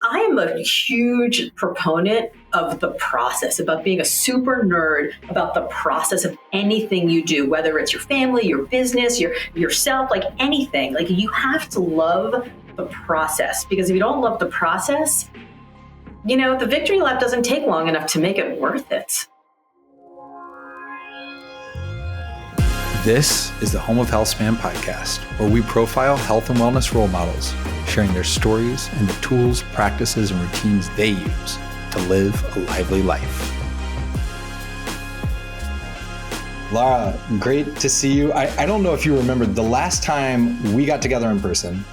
I am a huge proponent of the process, about being a super nerd about the process of anything you do, whether it's your family, your business, yourself, like anything. Like you have to love the process, because if you don't love the process, the victory lap doesn't take long enough to make it worth it. This is the Home of Health Span podcast, where we profile health and wellness role models, sharing their stories and the tools, practices, and routines they use to live a lively life. Lara, great to see you. I don't know if you remember, the last time we got together in person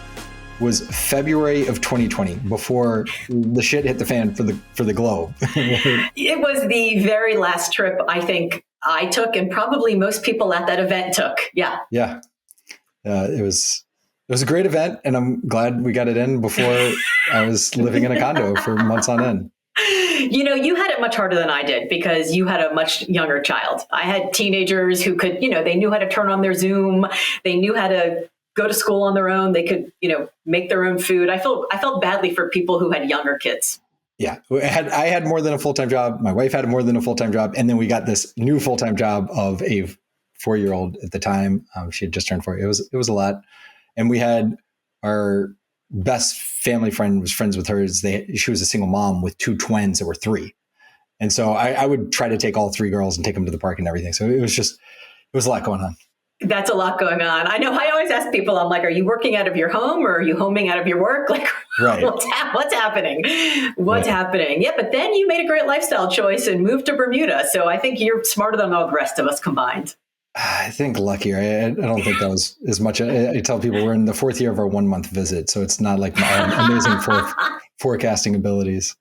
was February of 2020, before the shit hit the fan for the globe. It was the very last trip I think I took, and probably most people at that event took. Yeah. Yeah. It was a great event, and I'm glad we got it in before I was living in a condo for months on end. You had it much harder than I did, because you had a much younger child. I had teenagers who could, they knew how to turn on their Zoom. They knew how to go to school on their own. They could, make their own food. I felt badly for people who had younger kids. Yeah. I had more than a full-time job. My wife had more than a full-time job. And then we got this new full-time job of a 4-year-old at the time. She had just turned 4. It was a lot. And we had our best family friend was friends with hers. She was a single mom with 2 twins that were 3. And so I would try to take all 3 girls and take them to the park and everything. So it was a lot going on. That's a lot going on. I know. I always ask people, I'm like, are you working out of your home, or are you homing out of your work? Like, right. What's happening? What's happening? Yeah, but then you made a great lifestyle choice and moved to Bermuda. So I think you're smarter than all the rest of us combined. I think luckier. I don't think that was as much. I tell people we're in the 4th year of our 1-month visit, so it's not like my amazing forecasting abilities.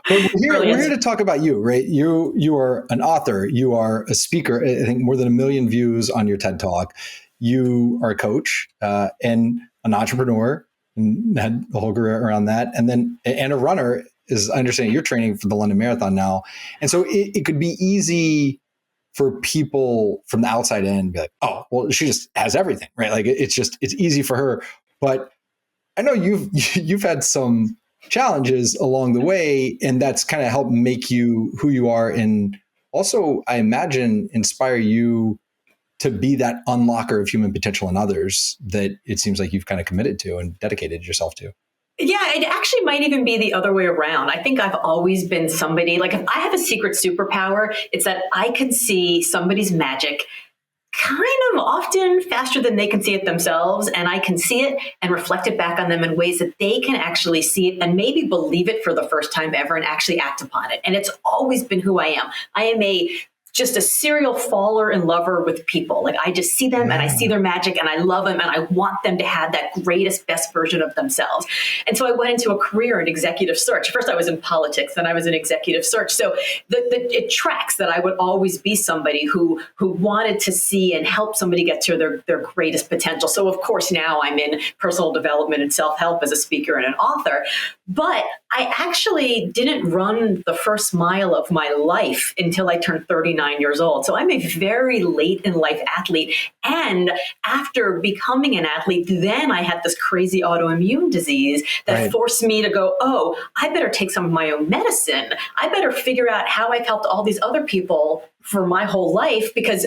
But we're here to talk about you, right? You are an author. You are a speaker. I think more than 1 million views on your TED Talk. You are a coach and an entrepreneur, and had the whole career around that. And a runner, is I understand you're training for the London Marathon now. And so it could be easy for people from the outside in to be like, oh, well, she just has everything, right? Like it's easy for her. But I know you've had some challenges along the way, and that's kind of helped make you who you are, and also I imagine inspire you to be that unlocker of human potential in others that it seems like you've kind of committed to and dedicated yourself to. Yeah, it actually might even be the other way around. I think I've always been somebody, like if I have a secret superpower, it's that I can see somebody's magic kind of often faster than they can see it themselves. And I can see it and reflect it back on them in ways that they can actually see it and maybe believe it for the first time ever and actually act upon it. And it's always been who I am. I am just a serial faller and lover with people. Like I just see them and I see their magic and I love them and I want them to have that greatest, best version of themselves. And so I went into a career in executive search. First I was in politics, then I was in executive search. So it tracks that I would always be somebody who wanted to see and help somebody get to their greatest potential. So of course now I'm in personal development and self-help as a speaker and an author. But I actually didn't run the first mile of my life until I turned 39 years old. So I'm a very late in life athlete. And after becoming an athlete, then I had this crazy autoimmune disease that forced me to go, oh, I better take some of my own medicine. I better figure out how I've helped all these other people for my whole life, because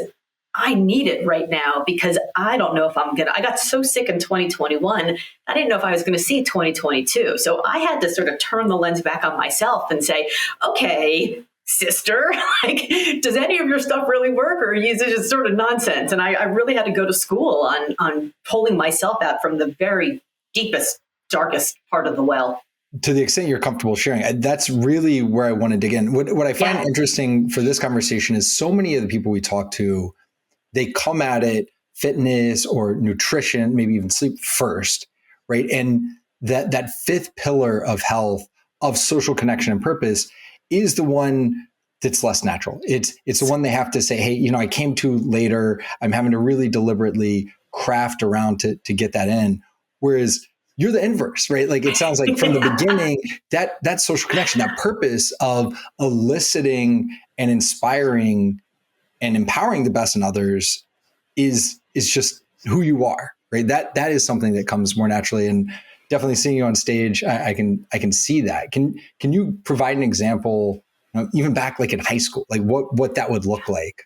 I need it right now, because I don't know if I got so sick in 2021. I didn't know if I was going to see 2022. So I had to sort of turn the lens back on myself and say, okay, sister, like, does any of your stuff really work, or is it just sort of nonsense? And I really had to go to school on pulling myself out from the very deepest, darkest part of the well. To the extent you're comfortable sharing, that's really where I want to dig in. What I find interesting for this conversation is so many of the people we talk to, they come at it fitness or nutrition, maybe even sleep first, right? And that 5th pillar of health, of social connection and purpose, is the one that's less natural. It's the one they have to say, hey, I came to later. I'm having to really deliberately craft around to get that in. Whereas you're the inverse, right? Like it sounds like from the beginning, that social connection, that purpose of eliciting and inspiring and empowering the best in others is just who you are, right? That is something that comes more naturally. And definitely seeing you on stage, I can see that. Can you provide an example, even back like in high school, like what that would look like?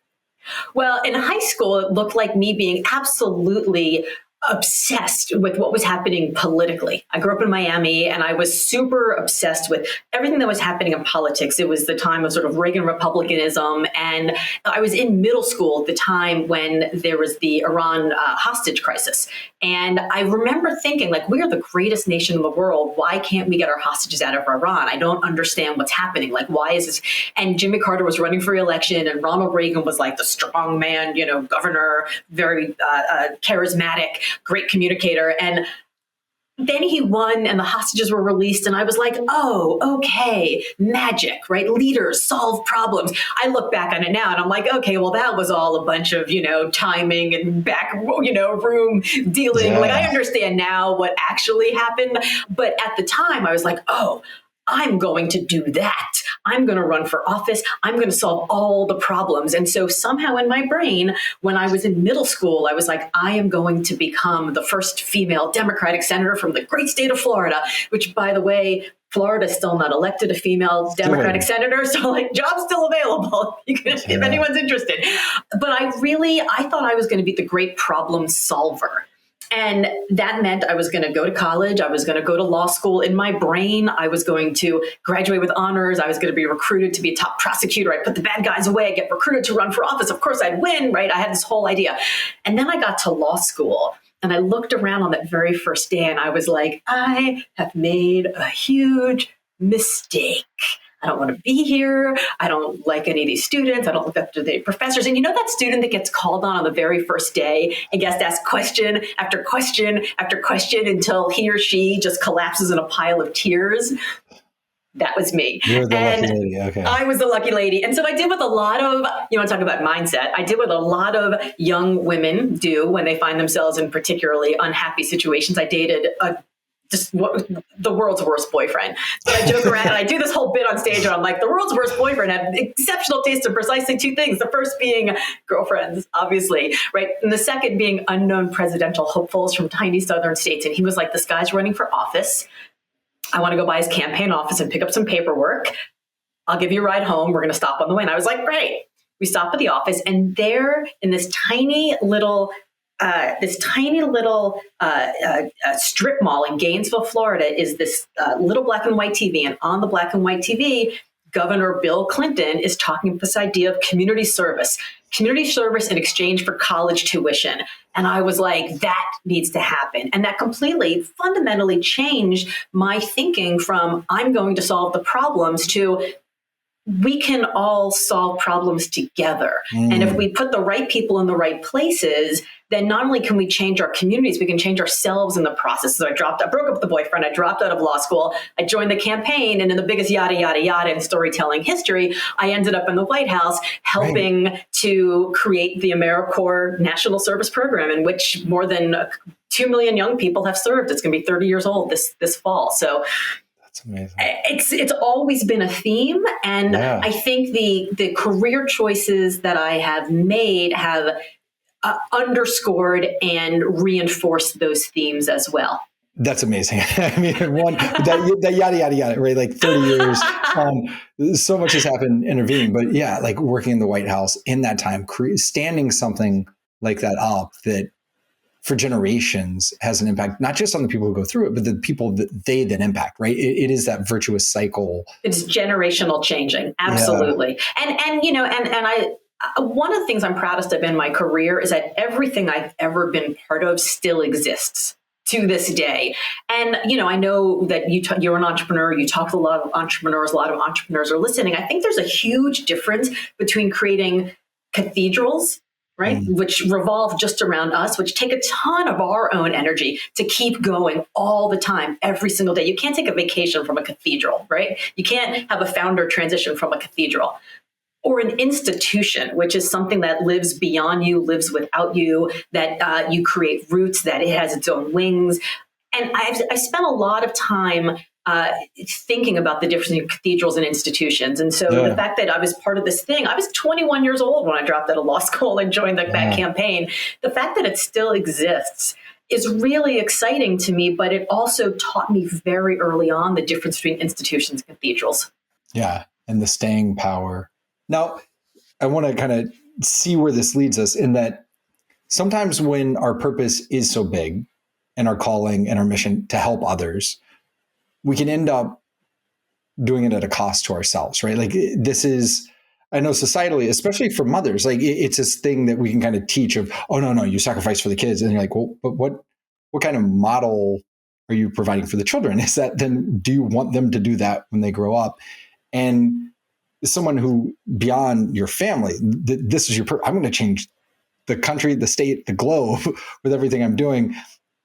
Well, in high school, it looked like me being absolutely obsessed with what was happening politically. I grew up in Miami and I was super obsessed with everything that was happening in politics. It was the time of sort of Reagan Republicanism. And I was in middle school at the time when there was the Iran hostage crisis. And I remember thinking, like, we are the greatest nation in the world. Why can't we get our hostages out of Iran? I don't understand what's happening. Like, why is this? And Jimmy Carter was running for re-election and Ronald Reagan was like the strong man, governor, very charismatic, great communicator. And then he won and the hostages were released. And I was like, oh, okay, magic, right? Leaders solve problems. I look back on it now and I'm like, okay, well, that was all a bunch of, timing and back, room dealing. Yeah. Like, I understand now what actually happened. But at the time I was like, oh, I'm going to do that. I'm going to run for office. I'm going to solve all the problems. And so somehow in my brain, when I was in middle school, I was like, I am going to become the first female Democratic senator from the great state of Florida, which, by the way, Florida's still not elected a female Democratic senator. So like, job's still available if anyone's interested. But I thought I was going to be the great problem solver. And that meant I was going to go to college. I was going to go to law school. In my brain, I was going to graduate with honors. I was going to be recruited to be a top prosecutor. I'd put the bad guys away. I'd get recruited to run for office. Of course, I'd win, right? I had this whole idea. And then I got to law school and I looked around on that very first day and I was like, I have made a huge mistake. I don't want to be here. I don't like any of these students. I don't look up to the professors. And that student that gets called on the very first day and gets asked question after question after question until he or she just collapses in a pile of tears? That was me. You're the lucky lady. Okay. I was the lucky lady. And so I did what a lot of, you want to talk about mindset, I did what a lot of young women do when they find themselves in particularly unhappy situations. I dated the world's worst boyfriend. So I joke around and I do this whole bit on stage and I'm like, the world's worst boyfriend had exceptional taste in precisely two things. The first being girlfriends, obviously, right? And the second being unknown presidential hopefuls from tiny southern states. And he was like, this guy's running for office. I want to go by his campaign office and pick up some paperwork. I'll give you a ride home. We're going to stop on the way. And I was like, great. We stop at the office and there in this tiny little strip mall in Gainesville, Florida, is this little black and white TV. And on the black and white TV, Governor Bill Clinton is talking about this idea of community service in exchange for college tuition. And I was like, that needs to happen. And that completely, fundamentally changed my thinking from I'm going to solve the problems to we can all solve problems together. And if we put the right people in the right places, then not only can we change our communities, we can change ourselves in the process. So I broke up with the boyfriend, I dropped out of law school, I joined the campaign, and in the biggest yada, yada, yada in storytelling history, I ended up in the White House helping to create the AmeriCorps National Service Program, in which more than 2 million young people have served. It's going to be 30 years old this fall. So amazing. It's always been a theme. And I think the career choices that I have made have underscored and reinforced those themes as well. That's amazing. I mean, that yada, yada, yada, right? Like 30 years, so much has happened intervening, but yeah, like working in the White House in that time, standing something like that up that for generations has an impact, not just on the people who go through it, but the people that they then impact, right? It is that virtuous cycle. It's generational changing. Absolutely. Yeah. And one of the things I'm proudest of in my career is that everything I've ever been part of still exists to this day. And, I know that you're an entrepreneur, you talk to a lot of entrepreneurs are listening. I think there's a huge difference between creating cathedrals, right? Which revolve just around us, which take a ton of our own energy to keep going all the time, every single day. You can't take a vacation from a cathedral, right? You can't have a founder transition from a cathedral. Or an institution, which is something that lives beyond you, lives without you, that you create roots, that it has its own wings. And I spent a lot of time thinking about the difference in cathedrals and institutions. And so the fact that I was part of this thing, I was 21 years old when I dropped out of law school and joined that campaign. The fact that it still exists is really exciting to me, but it also taught me very early on the difference between institutions and cathedrals. Yeah. And the staying power. Now, I want to kind of see where this leads us, in that sometimes when our purpose is so big and our calling and our mission to help others, we can end up doing it at a cost to ourselves, right? Like this is, I know societally, especially for mothers, like it's this thing that we can kind of teach of, oh, no, you sacrifice for the kids. And you're like, well, but what kind of model are you providing for the children? Is that, then do you want them to do that when they grow up? And someone who, beyond your family, this is your, I'm going to change the country, the state, the globe with everything I'm doing.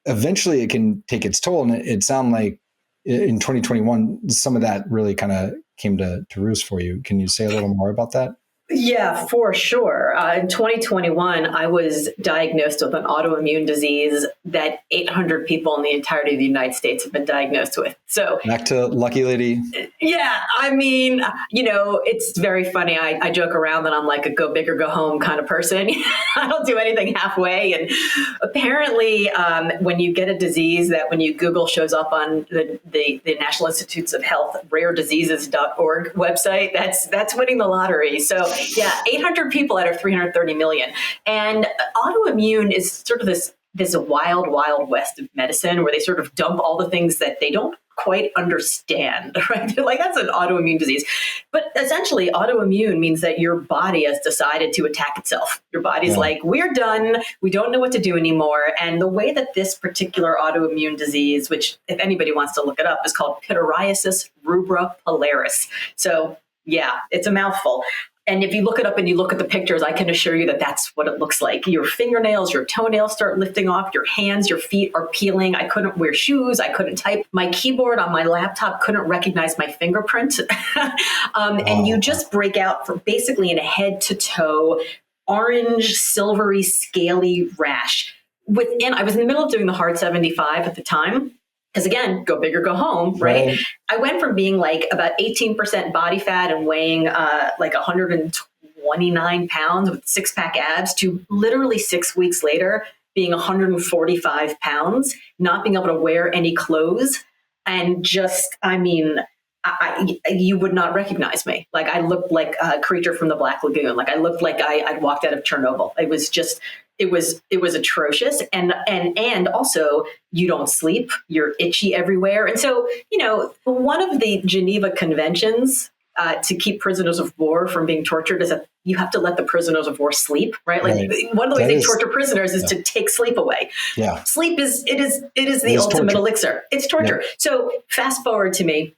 Eventually it can take its toll. And it sounded like in 2021, some of that really kind of came to roost for you. Can you say a little more about that? Yeah, for sure. In 2021, I was diagnosed with an autoimmune disease that 800 people in the entirety of the United States have been diagnosed with. So back to lucky lady. Yeah, I mean, it's very funny. I joke around that I'm like a go big or go home kind of person. I don't do anything halfway. And apparently, when you get a disease that when you Google shows up on the National Institutes of Health rarediseases.org website, that's winning the lottery. So yeah, 800 people out of 330 million. And autoimmune is sort of this wild, wild west of medicine where they sort of dump all the things that they don't quite understand, right? They're like, that's an autoimmune disease. But essentially, autoimmune means that your body has decided to attack itself. Your body's like, we're done. We don't know what to do anymore. And the way that this particular autoimmune disease, which if anybody wants to look it up, is called pityriasis rubra pilaris. So yeah, it's a mouthful. And if you look it up and you look at the pictures, I can assure you that that's what it looks like. Your fingernails, your toenails start lifting off, your hands, your feet are peeling. I couldn't wear shoes. I couldn't type. My keyboard on my laptop couldn't recognize my fingerprint. And you just break out from basically in a head to toe, orange, silvery, scaly rash. I was in the middle of doing the Hard 75 at the time. Because again, go big or go home, right? I went from being like about 18% body fat and weighing like 129 pounds with 6-pack abs to literally 6 weeks later being 145 pounds, not being able to wear any clothes. And just, I mean, you would not recognize me. Like I looked like a creature from the Black Lagoon. Like I looked like I'd walked out of Chernobyl. It was just, it was atrocious. And also you don't sleep, you're itchy everywhere. And so, one of the Geneva Conventions to keep prisoners of war from being tortured is that you have to let the prisoners of war sleep, right? Like one of the ways they torture prisoners is to take sleep away. Yeah. Sleep is the ultimate torture. Elixir. It's torture. Yeah. So fast forward to me.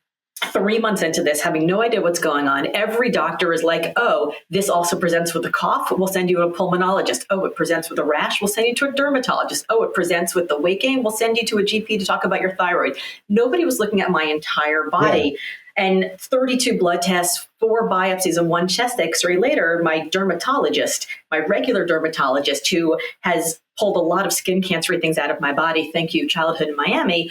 3 months into this, having no idea what's going on, every doctor is like, oh, this also presents with a cough. We'll send you to a pulmonologist. Oh, it presents with a rash. We'll send you to a dermatologist. Oh, it presents with the weight gain. We'll send you to a GP to talk about your thyroid. Nobody was looking at my entire body. Yeah. And 32 blood tests, 4 biopsies, and 1 chest x-ray later, my dermatologist, my regular dermatologist, who has pulled a lot of skin cancery things out of my body, thank you, childhood in Miami,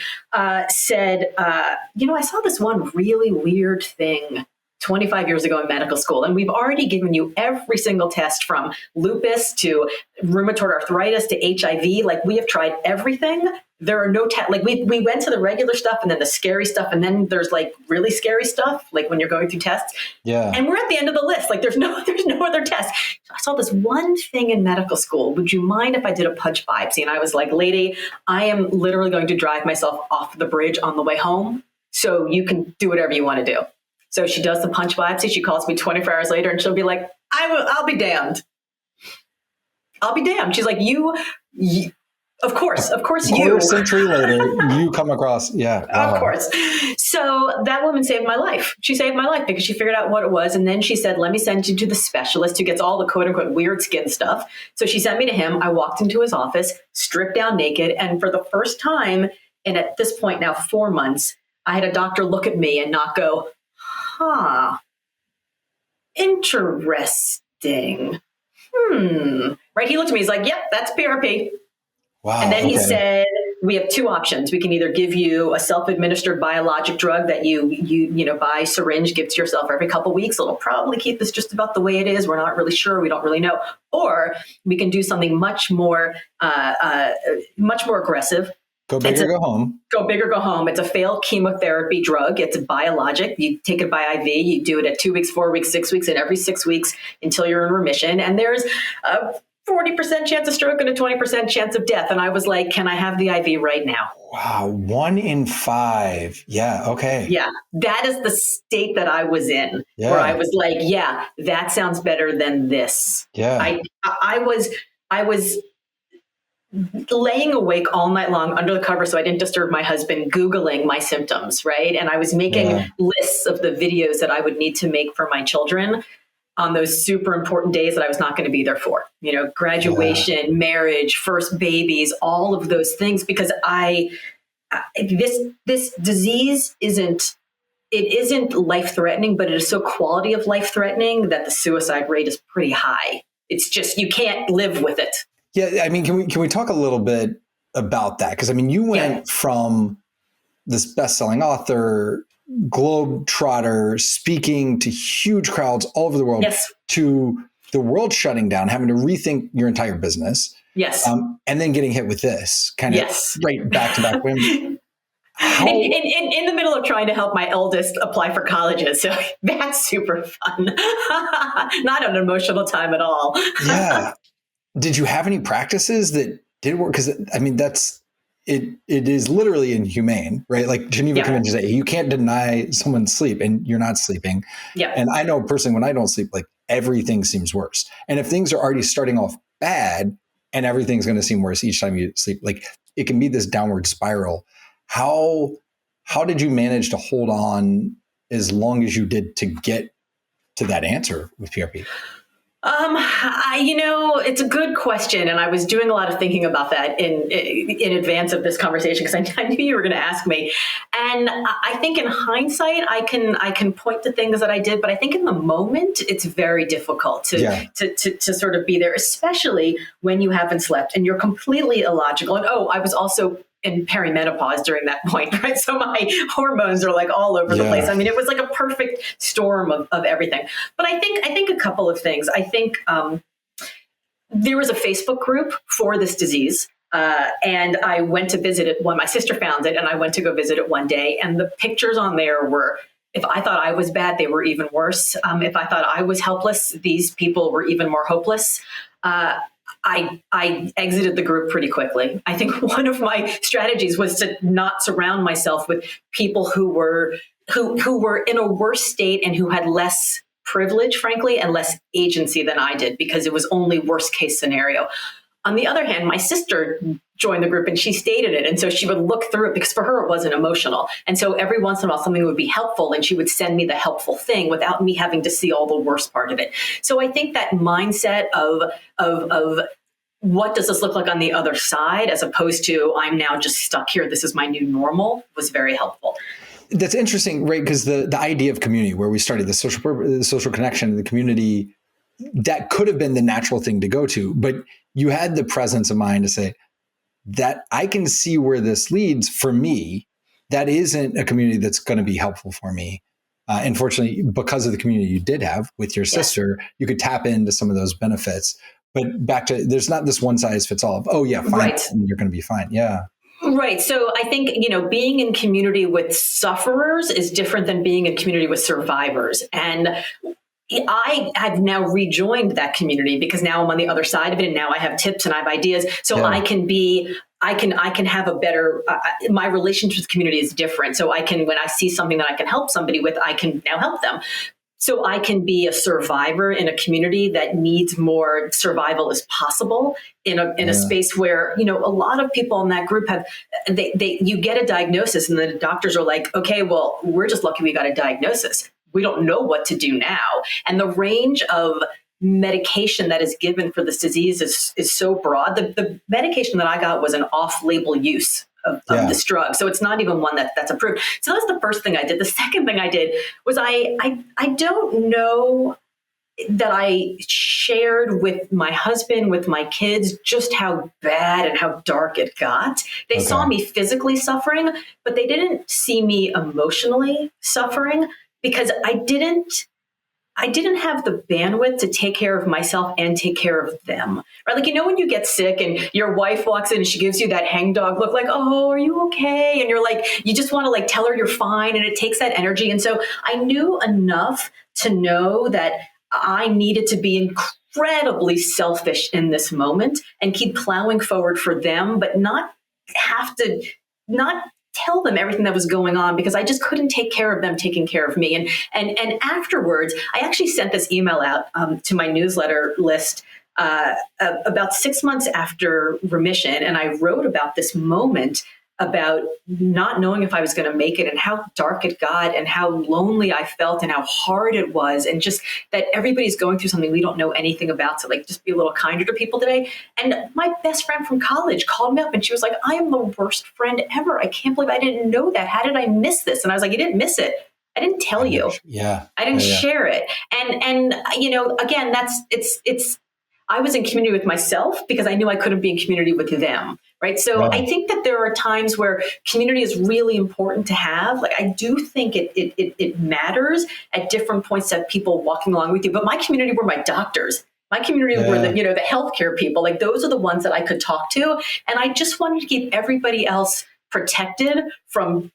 said, I saw this one really weird thing 25 years ago in medical school, and we've already given you every single test from lupus to rheumatoid arthritis to HIV. Like we have tried everything. There are no tests. Like we went to the regular stuff and then the scary stuff. And then there's like really scary stuff, like when you're going through tests. Yeah. And we're at the end of the list. Like there's no other test. So I saw this one thing in medical school. Would you mind if I did a punch biopsy? And I was like, lady, I am literally going to drive myself off the bridge on the way home. So you can do whatever you want to do. So she does the punch biopsy. She calls me 24 hours later and she'll be like, I'll be damned. I'll be damned. She's like, you of course, you. Quarter century later, you come across, yeah. Of course. So that woman saved my life. She saved my life because she figured out what it was. And then she said, let me send you to the specialist who gets all the quote unquote weird skin stuff. So she sent me to him. I walked into his office, stripped down naked. And for the first time, and at this point now 4 months, I had a doctor look at me and not go, interesting. Right? He looked at me, he's like, yep, that's PRP. Wow. And then he said, we have two options. We can either give you a self-administered biologic drug that you buy syringe, give to yourself every couple of weeks. It'll probably keep this just about the way it is. We're not really sure. We don't really know. Or we can do something much more aggressive. Go big or go home. Go big or go home. It's a failed chemotherapy drug. It's a biologic. You take it by IV. You do it at 2 weeks, 4 weeks, 6 weeks, and every 6 weeks until you're in remission. And there's a 40% chance of stroke and a 20% chance of death. And I was like, can I have the IV right now? Wow. 1 in 5. Yeah. Okay. Yeah. That is the state that I was in, where I was like, yeah, that sounds better than this. Yeah. I was laying awake all night long under the cover so I didn't disturb my husband, Googling my symptoms, right? And I was making lists of the videos that I would need to make for my children on those super important days that I was not going to be there for, graduation, marriage, first babies, all of those things, because this disease isn't life-threatening, but it is so quality of life-threatening that the suicide rate is pretty high. It's just, you can't live with it. Yeah. I mean, can we talk a little bit about that? Because I mean, you went from this best-selling author, globetrotter, speaking to huge crowds all over the world, to the world shutting down, having to rethink your entire business. Yes. And then getting hit with this kind of right back to back. In the middle of trying to help my eldest apply for colleges. So that's super fun. Not an emotional time at all. Yeah. Did you have any practices that did work? Because I mean, it is literally inhumane, right? Like Geneva Convention say, you can't deny someone's sleep, and you're not sleeping. Yeah. And I know personally, when I don't sleep, like everything seems worse. And if things are already starting off bad and everything's going to seem worse each time you sleep, like it can be this downward spiral. How did you manage to hold on as long as you did to get to that answer with PRP? It's a good question. And I was doing a lot of thinking about that in advance of this conversation, because I knew you were going to ask me. And I think in hindsight, I can point to things that I did, but I think in the moment, it's very difficult to sort of be there, especially when you haven't slept and you're completely illogical. And I was also in perimenopause during that point, right? So my hormones are like all over the place. I mean, it was like a perfect storm of everything. But I think a couple of things. I think there was a Facebook group for this disease. And I went to visit it when my sister found it, and I went to go visit it one day. And the pictures on there were, if I thought I was bad, they were even worse. If I thought I was helpless, these people were even more hopeless. I exited the group pretty quickly. I think one of my strategies was to not surround myself with people who were in a worse state and who had less privilege, frankly, and less agency than I did, because it was only worst case scenario. On the other hand, my sister joined the group and she stayed in it. And so she would look through it, because for her, it wasn't emotional. And so every once in a while, something would be helpful and she would send me the helpful thing without me having to see all the worst part of it. So I think that mindset of what does this look like on the other side, as opposed to I'm now just stuck here, this is my new normal, was very helpful. That's interesting, right? Because the idea of community, where we started the social connection, the community, that could have been the natural thing to go to, but you had the presence of mind to say that I can see where this leads. For me, that isn't a community that's going to be helpful for me. Unfortunately, because of the community you did have with your sister, you could tap into some of those benefits. But back to, there's not this one size fits all of, fine, right, you're going to be fine. Yeah. Right. So I think, being in community with sufferers is different than being in community with survivors. And I have now rejoined that community, because now I'm on the other side of it, and now I have tips and I have ideas. So I can have a better, my relationship with community is different. So when I see something that I can help somebody with, I can now help them. So I can be a survivor in a community that needs more survival as possible in a space where, a lot of people in that group you get a diagnosis and the doctors are like, okay, well, we're just lucky we got a diagnosis. We don't know what to do now. And the range of medication that is given for this disease is so broad. The medication that I got was an off-label use of this drug. So it's not even one that's approved. So that's the first thing I did. The second thing I did was I don't know that I shared with my husband, with my kids, just how bad and how dark it got. They saw me physically suffering, but they didn't see me emotionally suffering because I didn't have the bandwidth to take care of myself and take care of them, right? Like, when you get sick and your wife walks in and she gives you that hangdog look like, oh, are you okay? And you're like, you just want to like tell her you're fine. And it takes that energy. And so I knew enough to know that I needed to be incredibly selfish in this moment and keep plowing forward for them, but not tell them everything that was going on because I just couldn't take care of them taking care of me. And afterwards, I actually sent this email out to my newsletter list about 6 months after remission. And I wrote about this moment about not knowing if I was going to make it and how dark it got and how lonely I felt and how hard it was. And just that everybody's going through something we don't know anything about. So like, just be a little kinder to people today. And my best friend from college called me up and she was like, I am the worst friend ever. I can't believe I didn't know that. How did I miss this? And I was like, you didn't miss it. I didn't tell you. Yeah. I didn't share it. And again, I was in community with myself because I knew I couldn't be in community with them. Right. So I think that there are times where community is really important to have. Like, I do think it matters at different points to have people walking along with you. But my community were my doctors. My community were the healthcare people. Like, those are the ones that I could talk to. And I just wanted to keep everybody else protected from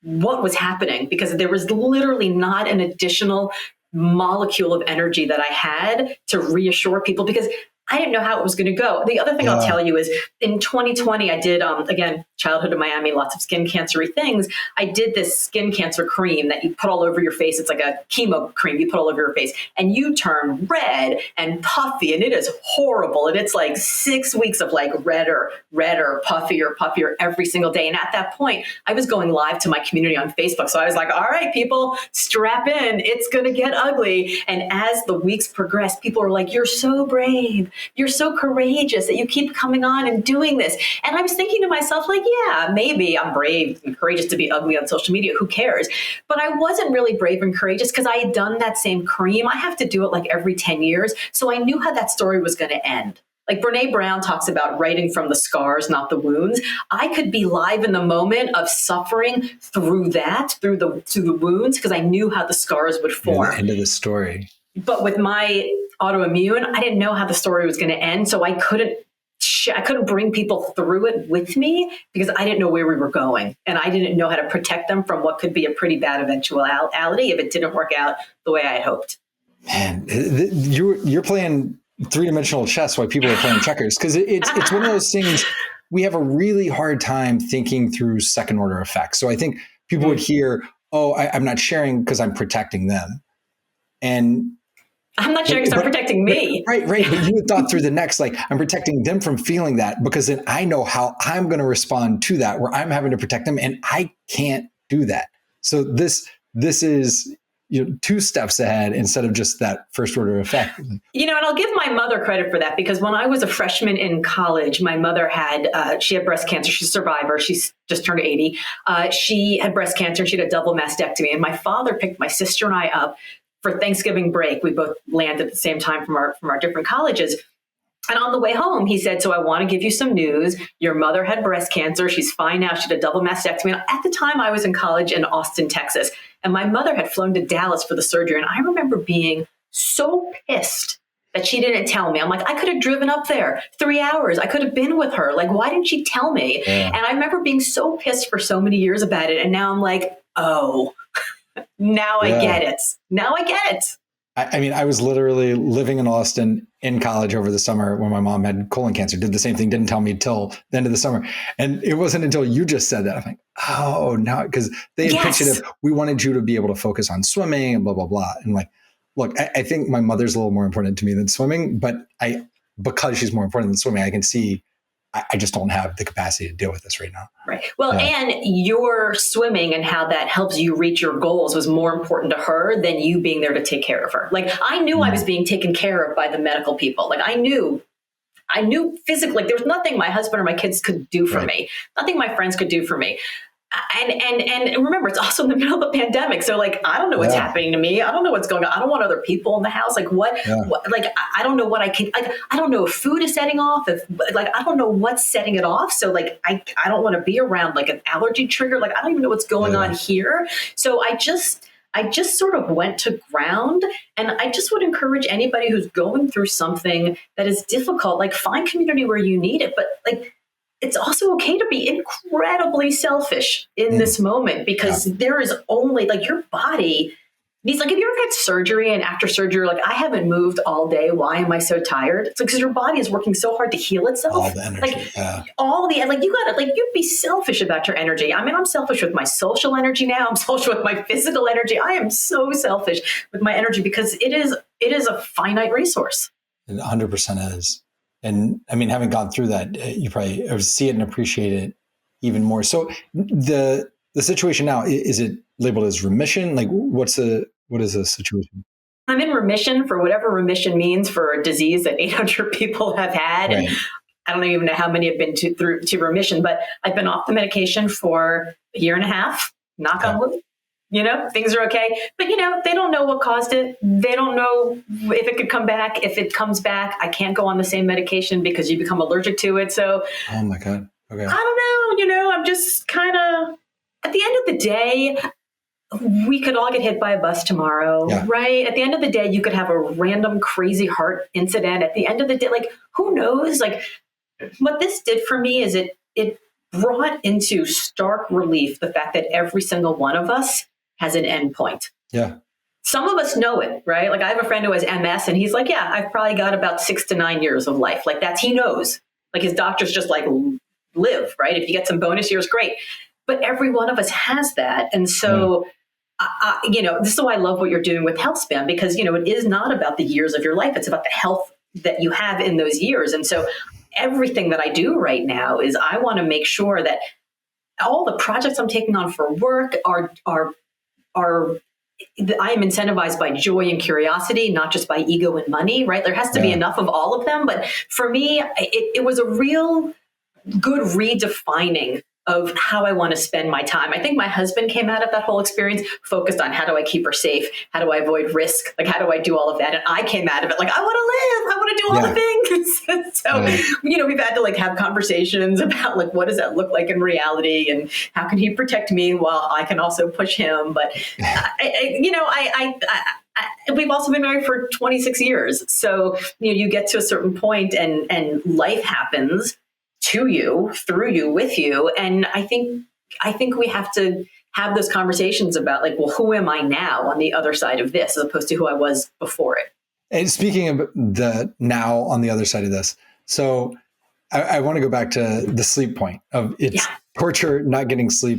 what was happening because there was literally not an additional molecule of energy that I had to reassure people because I didn't know how it was going to go. The other thing I'll tell you is in 2020, I did, again, childhood in Miami, lots of skin cancery things. I did this skin cancer cream that you put all over your face. It's like a chemo cream you put all over your face and you turn red and puffy and it is horrible. And it's like 6 weeks of like redder, puffier every single day. And at that point, I was going live to my community on Facebook. So I was like, all right, people, strap in. It's going to get ugly. And as the weeks progressed, people were like, you're so brave. You're so courageous that you keep coming on and doing this. And I was thinking to myself, like, yeah, maybe I'm brave and courageous to be ugly on social media. Who cares? But I wasn't really brave and courageous because I had done that same cream. I have to do it like every 10 years. So I knew how that story was going to end. Like Brene Brown talks about writing from the scars, not the wounds. I could be live in the moment of suffering through the wounds because I knew how the scars would form. The end of the story. But with my autoimmune, I didn't know how the story was going to end. So I couldn't bring people through it with me because I didn't know where we were going. And I didn't know how to protect them from what could be a pretty bad eventuality if it didn't work out the way I had hoped. Man, you're playing three-dimensional chess while people are playing checkers. Because it's one of those things, we have a really hard time thinking through second order effects. So I think people would hear, oh, I'm not sharing because I'm protecting them. And I'm not sharing because I'm protecting me. Right. But you had thought through the next, like, I'm protecting them from feeling that because then I know how I'm going to respond to that, where I'm having to protect them and I can't do that. So this is, two steps ahead instead of just that first order effect. And I'll give my mother credit for that because when I was a freshman in college, my mother she had breast cancer. She's a survivor. She's just turned 80. She had breast cancer. She had a double mastectomy. And my father picked my sister and I up for Thanksgiving break. We both landed at the same time from our different colleges. And on the way home, he said, so I want to give you some news. Your mother had breast cancer. She's fine now. She had a double mastectomy. And at the time, I was in college in Austin, Texas. And my mother had flown to Dallas for the surgery. And I remember being so pissed that she didn't tell me. I'm like, I could have driven up there 3 hours. I could have been with her. Like, why didn't she tell me? Yeah. And I remember being so pissed for so many years about it. And now I'm like, oh, now I get it. Now I get it. I mean, I was literally living in Austin in college over the summer when my mom had colon cancer, did the same thing, didn't tell me till the end of the summer. And it wasn't until you just said that, I'm like, oh, no, because they had pitched it, we wanted you to be able to focus on swimming and blah, blah, blah. And like, look, I think my mother's a little more important to me than swimming, but because she's more important than swimming, I can see I just don't have the capacity to deal with this right now. Right. Well, and your swimming and how that helps you reach your goals was more important to her than you being there to take care of her. Like, I knew I was being taken care of by the medical people. Like, I knew physically, like, there was nothing my husband or my kids could do for me. Nothing my friends could do for me. And remember, it's also in the middle of the pandemic. So like, I don't know what's happening to me. I don't know what's going on. I don't want other people in the house. Like what like, I don't know what I can, like, I don't know if food is setting off, if like, I don't know what's setting it off. So like, I don't want to be around like an allergy trigger. Like, I don't even know what's going on here. So I just sort of went to ground, and I just would encourage anybody who's going through something that is difficult, like find community where you need it, but like, it's also okay to be incredibly selfish in this moment, because there is only like your body needs, like, if you ever had surgery and after surgery, like, I haven't moved all day. Why am I so tired? It's like, because your body is working so hard to heal itself. All the energy. Like all the, like, you gotta, like, you'd be selfish about your energy. I mean, I'm selfish with my social energy now. I'm selfish with my physical energy. I am so selfish with my energy because it is a finite resource. It 100% is. And I mean, having gone through that, you probably see it and appreciate it even more. So the situation now, is it labeled as remission? Like what is the situation? I'm in remission for whatever remission means for a disease that 800 people have had. Right. And I don't even know how many have been through to remission, but I've been off the medication for a year and a half, knock on wood. You know, things are okay. But, you know, they don't know what caused it. They don't know if it could come back. If it comes back, I can't go on the same medication because you become allergic to it. So, oh my God. Okay. I don't know. You know, I'm just kind of, at the end of the day, we could all get hit by a bus tomorrow, right? At the end of the day, you could have a random crazy heart incident. At the end of the day, like, who knows? Like, what this did for me is it brought into stark relief the fact that every single one of us has an end point. Yeah. Some of us know it, right? Like, I have a friend who has MS and he's like, yeah, I've probably got about 6 to 9 years of life. Like, he knows. Like, his doctor's just like, live, right? If you get some bonus years, great. But every one of us has that. And so, you know, this is why I love what you're doing with HealthSpan, because, you know, it is not about the years of your life. It's about the health that you have in those years. And so everything that I do right now is I want to make sure that all the projects I'm taking on for work are I am incentivized by joy and curiosity, not just by ego and money, right? There has to be enough of all of them. But for me, it was a real good redefining of how I want to spend my time. I think my husband came out of that whole experience focused on how do I keep her safe? How do I avoid risk? Like, how do I do all of that? And I came out of it like, I want to live. I want to do all the things. So, you know, we've had to like have conversations about like, what does that look like in reality? And how can he protect me while I can also push him? But, we've also been married for 26 years. So, you know, you get to a certain point and life happens to you, through you, with you. And I think we have to have those conversations about like, well, who am I now on the other side of this, as opposed to who I was before it. And speaking of the now on the other side of this, so I want to go back to the sleep point of it's torture, not getting sleep.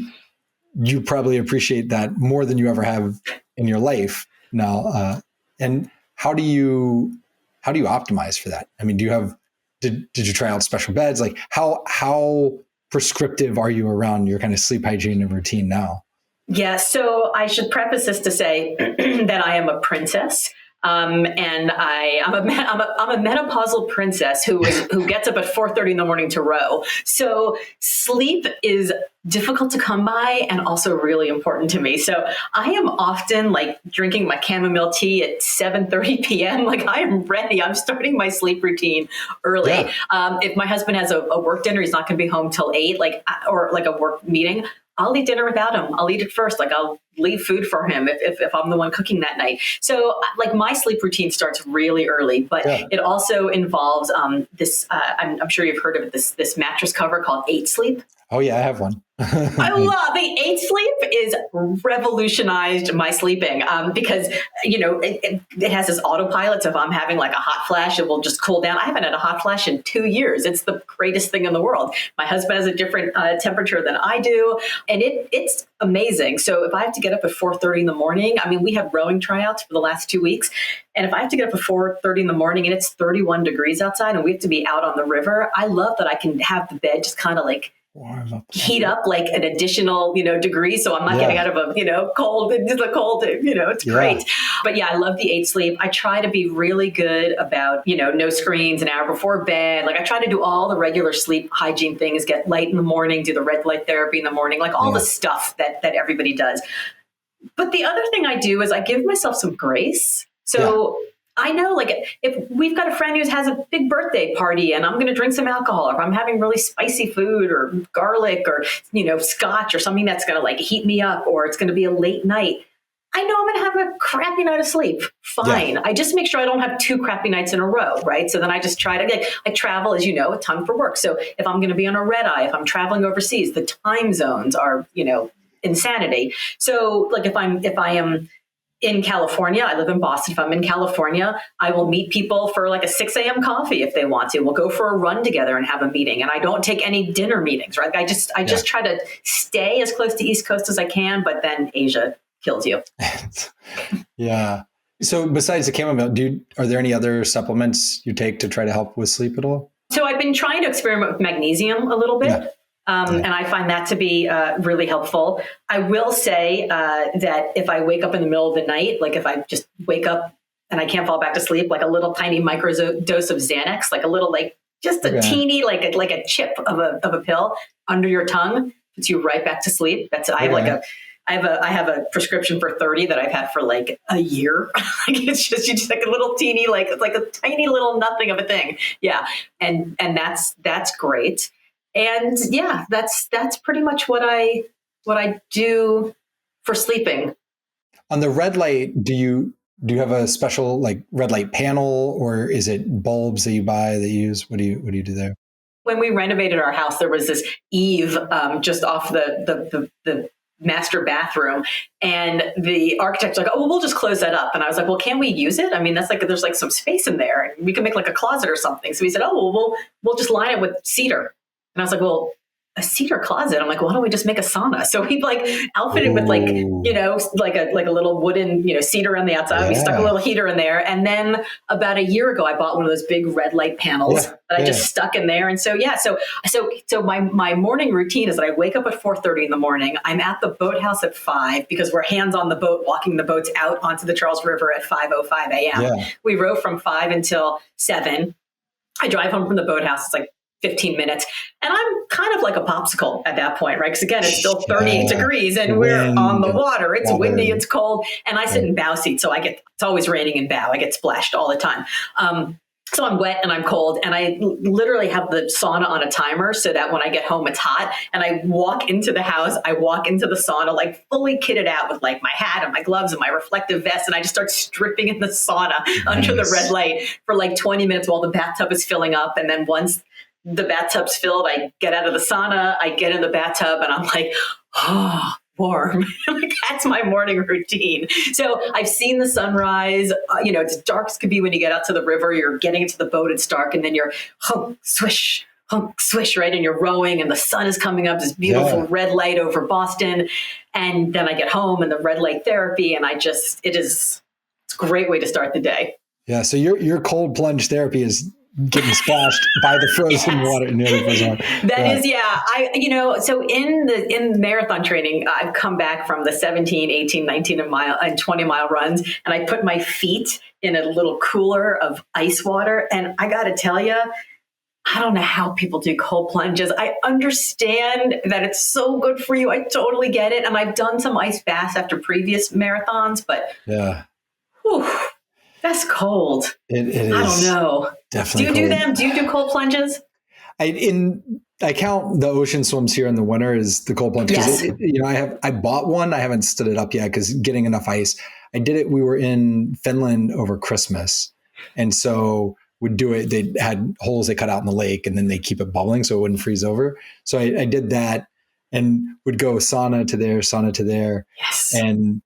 You probably appreciate that more than you ever have in your life now. And how do you optimize for that? I mean, do you have, did you try out special beds? Like how prescriptive are you around your kind of sleep hygiene and routine now? Yeah. So I should preface this to say that I am a princess. And I'm a menopausal princess who gets up at 4:30 in the morning to row. So sleep is difficult to come by and also really important to me. So I am often like drinking my chamomile tea at 7:30 p.m. Like, I am ready. I'm starting my sleep routine early. Yeah. If my husband has a work dinner, he's not going to be home till 8, or like a work meeting, I'll eat dinner without him. I'll eat it first. Like, I'll leave food for him if I'm the one cooking that night. So like, my sleep routine starts really early, but it also involves this, I'm sure you've heard of it, this mattress cover called 8 Sleep. Oh yeah, I have one. I love the 8 Sleep is revolutionized my sleeping because, you know, it has this autopilot. So if I'm having like a hot flash, it will just cool down. I haven't had a hot flash in 2 years. It's the greatest thing in the world. My husband has a different temperature than I do. And it's amazing. So if I have to get up at 4:30 in the morning, I mean, we had rowing tryouts for the last 2 weeks. And if I have to get up at 4:30 in the morning and it's 31 degrees outside and we have to be out on the river, I love that I can have the bed just kind of like Warm up. Heat up like an additional, degree. So I'm not getting out of a, cold, it's great. But yeah, I love the 8 sleep. I try to be really good about, no screens an hour before bed. Like I try to do all the regular sleep hygiene things, get light in the morning, do the red light therapy in the morning, like all the stuff that everybody does. But the other thing I do is I give myself some grace. So I know, like, if we've got a friend who has a big birthday party and I'm going to drink some alcohol, or if I'm having really spicy food or garlic or, scotch or something that's going to like heat me up, or it's going to be a late night, I know I'm going to have a crappy night of sleep. Fine. I just make sure I don't have 2 crappy nights in a row, right? So then I just try to, I travel, as you know, a ton for work. So if I'm going to be on a red eye, if I'm traveling overseas, the time zones are, insanity. So like if I am in California, I live in Boston. If I'm in California, I will meet people for like a 6 a.m. coffee if they want to. We'll go for a run together and have a meeting. And I don't take any dinner meetings, right? I just try to stay as close to East Coast as I can, but then Asia kills you. Yeah. So besides the chamomile, are there any other supplements you take to try to help with sleep at all? So I've been trying to experiment with magnesium a little bit. And I find that to be really helpful. I will say that if I wake up in the middle of the night, like if I just wake up and I can't fall back to sleep, like a little tiny micro dose of Xanax, like a little, like just a teeny, like a chip of a pill under your tongue, puts you right back to sleep. I have a prescription for 30 that I've had for like a year. It's just like a little teeny, like it's like a tiny little nothing of a thing. Yeah, and that's great. And yeah, that's pretty much what I do for sleeping. On the red light, do you have a special like red light panel, or is it bulbs that you buy that you use? What do you do there? When we renovated our house, there was this eave just off the master bathroom, and the architect's like, "Oh, well, we'll just close that up." And I was like, "Well, can we use it? I mean, that's like there's like some space in there. We can make like a closet or something." So he said, "Oh, well, we'll just line it with cedar." And I was like, well, a cedar closet. I'm like, why don't we just make a sauna? So he like outfitted with like, like a little wooden, cedar on the outside. We stuck a little heater in there. And then about a year ago, I bought one of those big red light panels that I just stuck in there. And so, so my morning routine is that I wake up at 4:30 in the morning. I'm at the boathouse at 5 because we're hands on the boat, walking the boats out onto the Charles River at 5:05 a.m. Yeah. We row from 5 until 7. I drive home from the boathouse. It's like 15 minutes. And I'm kind of like a popsicle at that point, right? Because again, it's still 38 degrees and we're on the water. It's windy, it's cold. And I sit in bow seat. So it's always raining in bow. I get splashed all the time. So I'm wet and I'm cold, and I literally have the sauna on a timer so that when I get home, it's hot. And I walk into the house, I walk into the sauna, like fully kitted out with like my hat and my gloves and my reflective vest. And I just start stripping in the sauna under the red light for like 20 minutes while the bathtub is filling up. And then once the bathtub's filled, I get out of the sauna, I get in the bathtub, and I'm like, oh, warm. Like, that's my morning routine. So I've seen the sunrise. It's dark as could be when you get out to the river. You're getting into the boat, it's dark, and then you're hunk, swish, right? And you're rowing, and the sun is coming up, this beautiful red light over Boston. And then I get home and the red light therapy, and it's a great way to start the day. Yeah. So your cold plunge therapy is getting splashed by the frozen water. Nearly frozen water. That is, so in marathon training, I've come back from the 17, 18, 19 and 20 mile runs, and I put my feet in a little cooler of ice water. And I got to tell you, I don't know how people do cold plunges. I understand that it's so good for you. I totally get it. And I've done some ice baths after previous marathons, but that's cold. It is. I don't know. Definitely. Do you do them? Do you do cold plunges? I count the ocean swims here in the winter as the cold plunge. Yes. I bought one. I haven't stood it up yet because getting enough ice. I did it. We were in Finland over Christmas. And so would do it. They had holes they cut out in the lake, and then they keep it bubbling so it wouldn't freeze over. So I did that and would go sauna to there. Yes. And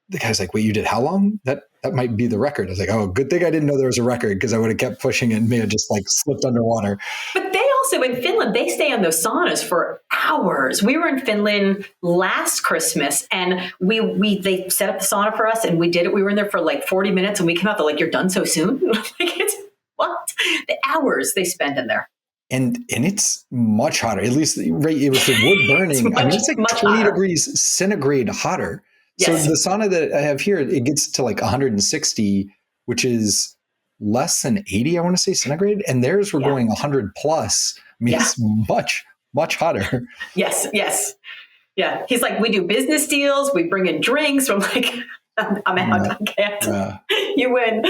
the guy's like, wait, you did how long? That might be the record. I was like, oh, good thing I didn't know there was a record, because I would have kept pushing it and may have just like slipped underwater. But they also, in Finland, they stay on those saunas for hours. We were in Finland last Christmas, and they set up the sauna for us, and we did it. We were in there for like 40 minutes, and we came out, they're like, you're done so soon? Like, it's what? The hours they spend in there. and it's much hotter. At least right, it was the wood burning. I mean, it's like 20 hotter. degrees centigrade hotter. So Yes. the sauna that I have here, it gets to like 160, which is less than 80, I want to say, centigrade. And theirs were going 100 plus. I mean, it's much, much hotter. Yes. Yeah. He's like, we do business deals. We bring in drinks. I'm like, I'm out. I can't. You win.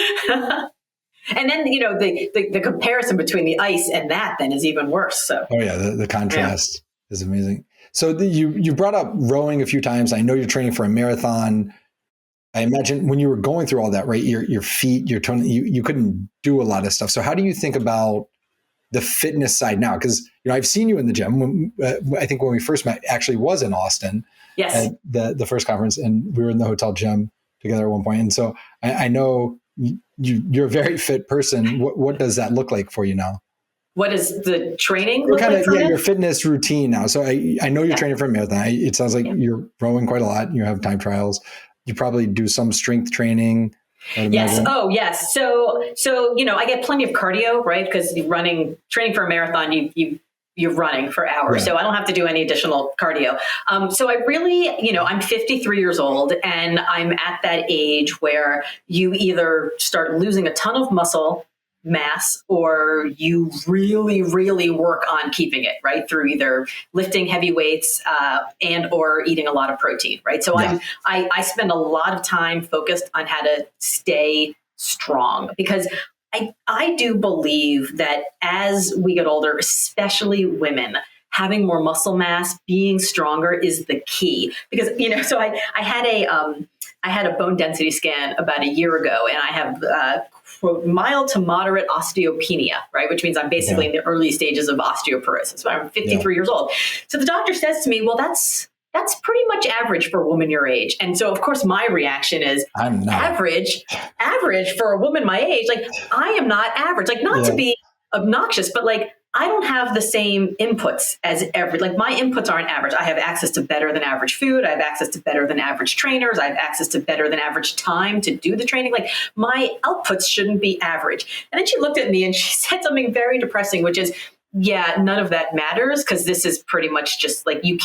And then, the comparison between the ice and that then is even worse. So. Oh yeah. The contrast is amazing. So you brought up rowing a few times. I know you're training for a marathon. I imagine when you were going through all that, right? Your feet, your tone, you couldn't do a lot of stuff. So how do you think about the fitness side now? Because I've seen you in the gym. I think when we first met, actually was in Austin. Yes. At the first conference, and we were in the hotel gym together at one point. And so I know you're a very fit person. What does that look like for you now? What does the training look like? Your fitness routine now. So I know you're training for a marathon. It sounds like you're rowing quite a lot. You have time trials. You probably do some strength training. Yes. Oh, yes. So I get plenty of cardio, right? Because training for a marathon, you're running for hours. So I don't have to do any additional cardio. So I really, I'm 53 years old, and I'm at that age where you either start losing a ton of muscle mass, or you really, really work on keeping it, right, through either lifting heavy weights and or eating a lot of protein, right? So I spend a lot of time focused on how to stay strong, because I do believe that as we get older, especially women, having more muscle mass, being stronger is the key. Because so I had a bone density scan about a year ago, and I have quote, mild to moderate osteopenia, right? Which means I'm basically in the early stages of osteoporosis. So I'm 53 years old. So the doctor says to me, well, that's pretty much average for a woman your age. And so, of course, my reaction is average for a woman my age. Like, I am not average, like, not to be obnoxious, but like, I don't have the same inputs as my inputs aren't average. I have access to better than average food. I have access to better than average trainers. I have access to better than average time to do the training. Like, my outputs shouldn't be average. And then she looked at me and she said something very depressing, which is, none of that matters, because this is pretty much just like, you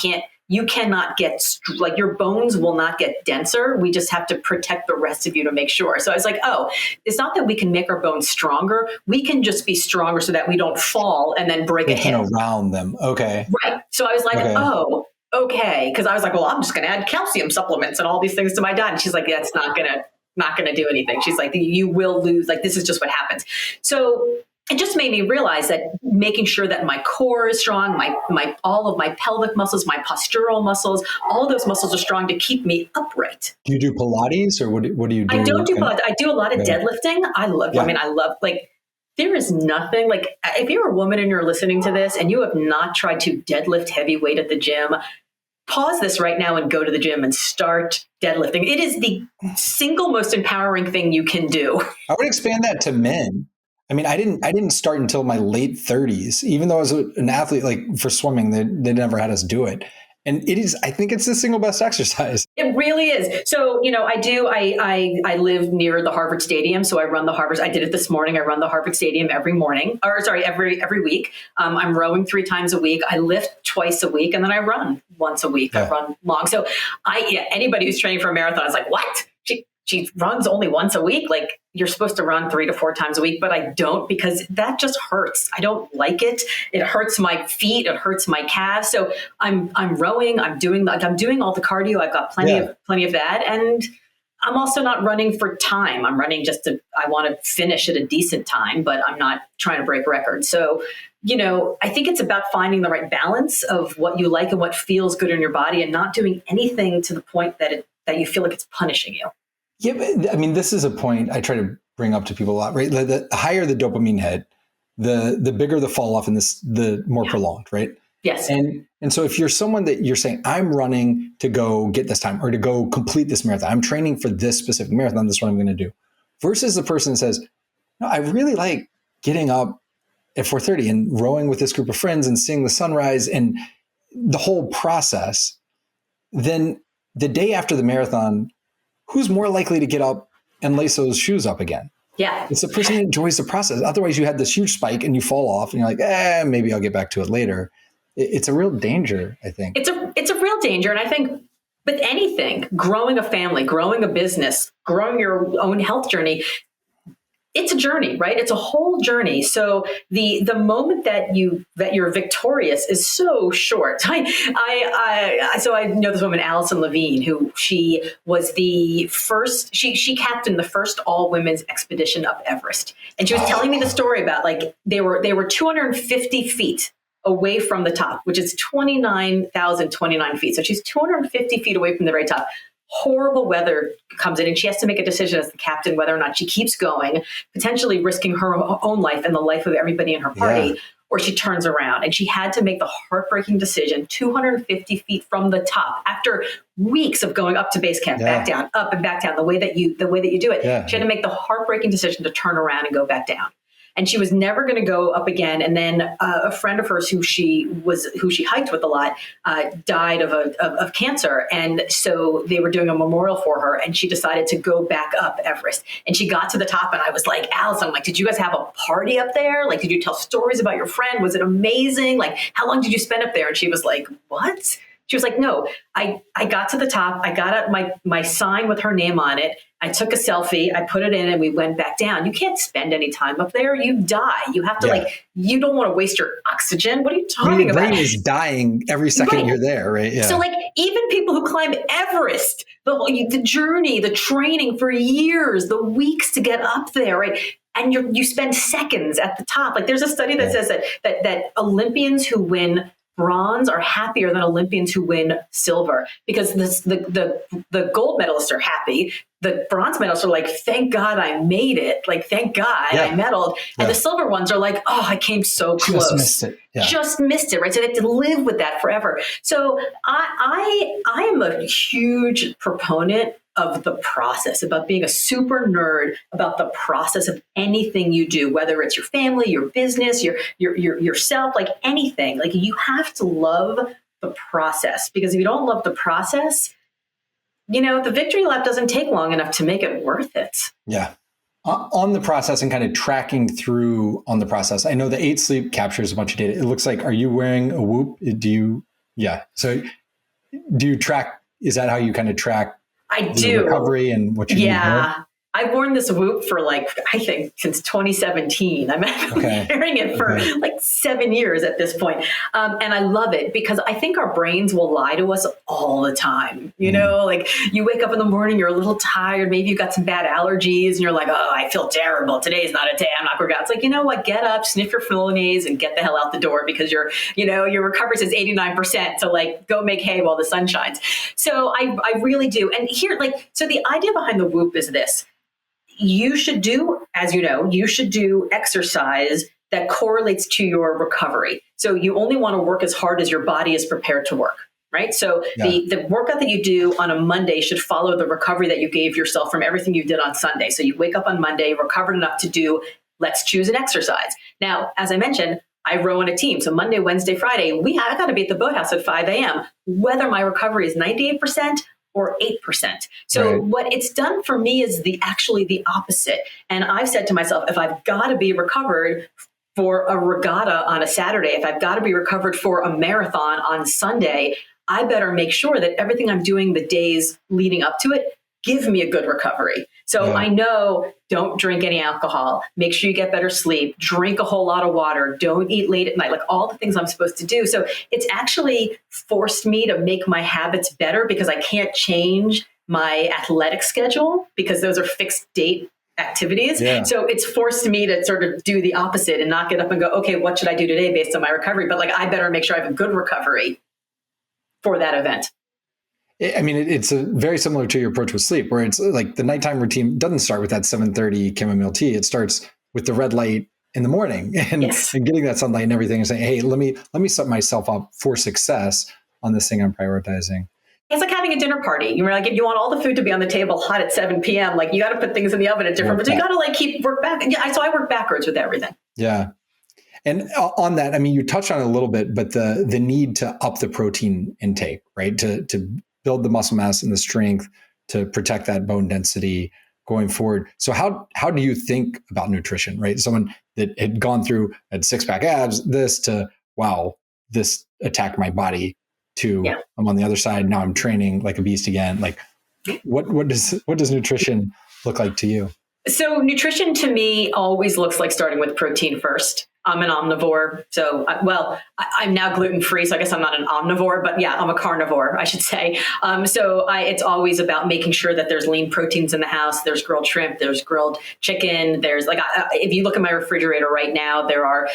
cannot get, like, your bones will not get denser. We just have to protect the rest of you to make sure. So I was like, oh, it's not that we can make our bones stronger. We can just be stronger so that we don't fall and then break a hip. Around them. Okay. Right. So I was like, oh, okay. Because I was like, well, I'm just going to add calcium supplements and all these things to my diet. And she's like, that's not going to do anything. She's like, you will lose. Like, this is just what happens. So it just made me realize that making sure that my core is strong, my all of my pelvic muscles, my postural muscles, all of those muscles are strong to keep me upright. Do you do Pilates, or what do you do? I don't do Pilates. I do a lot of deadlifting. I love, like, there is nothing, like, if you're a woman and you're listening to this and you have not tried to deadlift heavy weight at the gym, pause this right now and go to the gym and start deadlifting. It is the single most empowering thing you can do. I would expand that to men. I mean, I didn't start until my late 30s, even though I was an athlete, like for swimming, they never had us do it. And I think it's the single best exercise. It really is. So, I live near the Harvard Stadium. So I run the Harvard. I did it this morning. I run the Harvard Stadium every week. I'm rowing 3 times a week. I lift twice a week, and then I run once a week. I run long. So anybody who's training for a marathon is like, what? She runs only once a week. Like, you're supposed to run 3 to 4 times a week, but I don't, because that just hurts. I don't like it. It hurts my feet. It hurts my calves. So I'm rowing. I'm doing all the cardio. I've got plenty of that. And I'm also not running for time. I'm running I want to finish at a decent time, but I'm not trying to break records. So, I think it's about finding the right balance of what you like and what feels good in your body, and not doing anything to the point that you feel like it's punishing you. Yeah, but, I mean, this is a point I try to bring up to people a lot, right? The higher the dopamine hit, the bigger the fall off, and the more prolonged, right? Yes. And so if you're someone that you're saying, I'm running to go get this time, or to go complete this marathon, I'm training for this specific marathon, this is what I'm going to do, versus the person that says, no, I really like getting up at 4:30 and rowing with this group of friends and seeing the sunrise and the whole process, then the day after the marathon, who's more likely to get up and lace those shoes up again? Yeah. It's the person that enjoys the process. Otherwise, you had this huge spike and you fall off and you're like, maybe I'll get back to it later. It's a real danger, I think. It's a real danger. And I think with anything, growing a family, growing a business, growing your own health journey, it's a journey, right? It's a whole journey. So the moment that you're victorious is so short. So I know this woman, Allison Levine, who she was the first. She captained the first all women's expedition up Everest, and she was telling me the story about like they were 250 feet away from the top, which is 29,029 feet. So she's 250 feet away from the very top. Horrible weather comes in and she has to make a decision as the captain whether or not she keeps going, potentially risking her own life and the life of everybody in her party, or she turns around. And she had to make the heartbreaking decision 250 feet from the top after weeks of going up to base camp, back down, up and back down, the way that you do it. She had to make the heartbreaking decision to turn around and go back down. And she was never going to go up again. And then a friend of hers who she hiked with a lot died of cancer. And so they were doing a memorial for her and she decided to go back up Everest. And she got to the top and I was like, Allison, I'm like, did you guys have a party up there? Like, did you tell stories about your friend? Was it amazing? Like, how long did you spend up there? And she was like, what? She was like, no, I got to the top. I got out my sign with her name on it. I took a selfie, I put it in and we went back down. You can't spend any time up there. You die. You have to you don't want to waste your oxygen. What are you talking about? Your brain is dying every second you're there, right? Yeah. So like even people who climb Everest, the journey, the training for years, the weeks to get up there, right? And you spend seconds at the top. Like there's a study that says that Olympians who win bronze are happier than Olympians who win silver because the gold medalists are happy. The bronze medalists are like, thank God I made it. Like, thank God I medaled. And the silver ones are like, oh, I came so close. Just missed it. Yeah. Just missed it, right? So they have to live with that forever. So I am a huge proponent of the process, about being a super nerd about the process of anything you do, whether it's your family, your business, your yourself, like anything. Like you have to love the process because if you don't love the process, the victory lap doesn't take long enough to make it worth it. Yeah. On the process and kind of tracking through on the process. I know the 8 Sleep captures a bunch of data. It looks like, are you wearing a Whoop? So do you track, is that how you kind of track I do recovery and what you need? I've worn this Whoop for I think since 2017. I'm wearing it for 7 years at this point. And I love it because I think our brains will lie to us all the time. Like you wake up in the morning, you're a little tired. Maybe you've got some bad allergies and you're like, oh, I feel terrible. Today's not a day. I'm not working out. It's like, you know what? Get up, sniff your Flonase and get the hell out the door because your recovery says 89%. So go make hay while the sun shines. So I really do. And here, so the idea behind the Whoop is this. You should do, as you should do exercise that correlates to your recovery. So you only want to work as hard as your body is prepared to work, right? So the workout that you do on a Monday should follow the recovery that you gave yourself from everything you did on Sunday. So you wake up on Monday, recovered enough to do, let's choose an exercise. Now, as I mentioned, I row on a team. So Monday, Wednesday, Friday, I got to be at the boathouse at 5 a.m., whether my recovery is 98% or 8%. So what it's done for me is actually the opposite. And I've said to myself, if I've got to be recovered for a regatta on a Saturday, if I've got to be recovered for a marathon on Sunday, I better make sure that everything I'm doing the days leading up to it give me a good recovery. So I know, don't drink any alcohol, make sure you get better sleep, drink a whole lot of water, don't eat late at night, like all the things I'm supposed to do. So it's actually forced me to make my habits better because I can't change my athletic schedule because those are fixed date activities. Yeah. So it's forced me to sort of do the opposite and not get up and go, okay, what should I do today based on my recovery? But I better make sure I have a good recovery for that event. I mean, it's very similar to your approach with sleep, where it's like the nighttime routine doesn't start with that 7:30 chamomile tea. It starts with the red light in the morning and getting that sunlight and everything and saying, hey, let me set myself up for success on this thing I'm prioritizing. It's like having a dinner party. You're like, if you want all the food to be on the table hot at 7 p.m., you got to put things in the oven at different, but you got to work back. Yeah. So I work backwards with everything. Yeah. And on that, I mean, you touched on it a little bit, but the need to up the protein intake, right? To build the muscle mass and the strength to protect that bone density. going forward. So how do you think about nutrition, right? Someone that had gone through, had six pack abs, this to, wow, this attacked my body, to I'm on the other side. Now I'm training like a beast again. Like what does nutrition look like to you? So nutrition to me always looks like starting with protein first. I'm an omnivore. So, I'm now gluten-free, so I guess I'm not an omnivore, but yeah, I'm a carnivore, I should say. It's always about making sure that there's lean proteins in the house. There's grilled shrimp, there's grilled chicken. There's if you look at my refrigerator right now, there are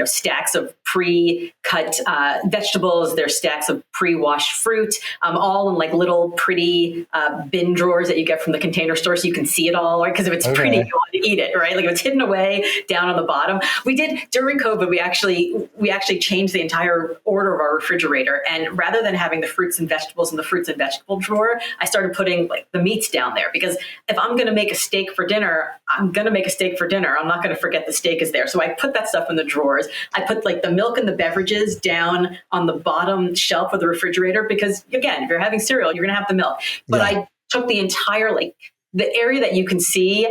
stacks of pre-cut vegetables. There's stacks of pre-washed fruit, all in like little pretty bin drawers that you get from the Container Store, so you can see it all. Right? Because if it's pretty, you want to eat it, right? Like if it's hidden away down on the bottom. We did during COVID. We actually changed the entire order of our refrigerator, and rather than having the fruits and vegetables in the fruits and vegetable drawer, I started putting like the meats down there, because if I'm going to make a steak for dinner, I'm going to make a steak for dinner. I'm not going to forget the steak is there. So I put that stuff in the drawers. I put like the milk and the beverages down on the bottom shelf of the refrigerator, because again, if you're having cereal, you're going to have the milk. But I took the entire, like the area that you can see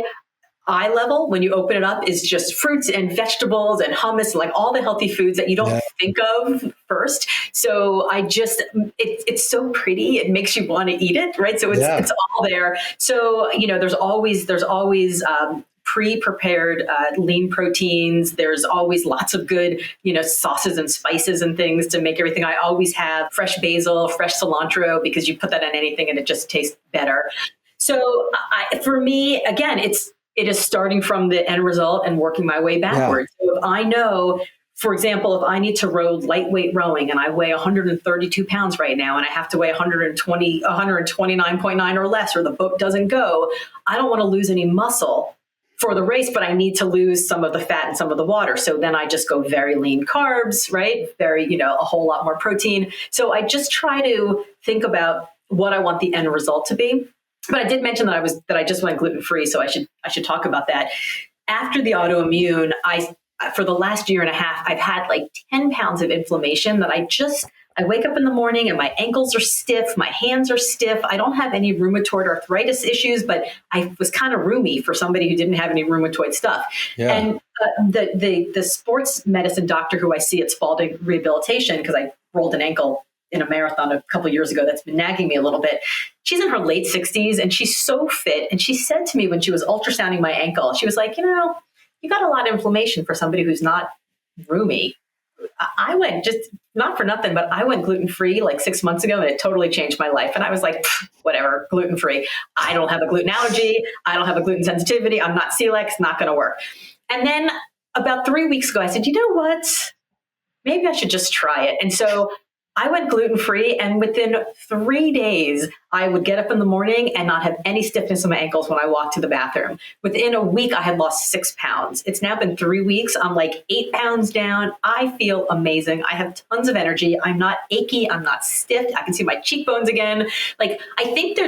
eye level when you open it up is just fruits and vegetables and hummus and like all the healthy foods that you don't think of first. So it's so pretty. It makes you want to eat it, right? So it's all there. So, there's always pre-prepared lean proteins. There's always lots of good, sauces and spices and things to make everything. I always have fresh basil, fresh cilantro, because you put that on anything and it just tastes better. So for me, again, it is starting from the end result and working my way backwards. So if I know, for example, if I need to row lightweight rowing and I weigh 132 pounds right now and I have to weigh 129.9 or less, or the boat doesn't go, I don't want to lose any muscle for the race, but I need to lose some of the fat and some of the water. So then I just go very lean carbs, right? Very, a whole lot more protein. So I just try to think about what I want the end result to be. But I did mention that I just went gluten-free, so I should talk about that. After the autoimmune, for the last year and a half, I've had like 10 pounds of inflammation that I wake up in the morning and my ankles are stiff, my hands are stiff. I don't have any rheumatoid arthritis issues, but I was kind of roomy for somebody who didn't have any rheumatoid stuff. Yeah. And the sports medicine doctor who I see at Spalding Rehabilitation, because I rolled an ankle in a marathon a couple of years ago that's been nagging me a little bit. She's in her late 60s and she's so fit. And she said to me when she was ultrasounding my ankle, she was like, you got a lot of inflammation for somebody who's not roomy. I went, just not for nothing, but I went gluten-free like 6 months ago and it totally changed my life. And I was like, whatever, gluten-free. I don't have a gluten allergy. I don't have a gluten sensitivity. I'm not celiac. It's not going to work. And then about 3 weeks ago, I said, you know what? Maybe I should just try it. And so I went gluten-free, and within 3 days, I would get up in the morning and not have any stiffness in my ankles when I walked to the bathroom. Within a week, I had lost 6 pounds. It's now been 3 weeks. I'm like 8 pounds down. I feel amazing. I have tons of energy. I'm not achy. I'm not stiff. I can see my cheekbones again. Like, I think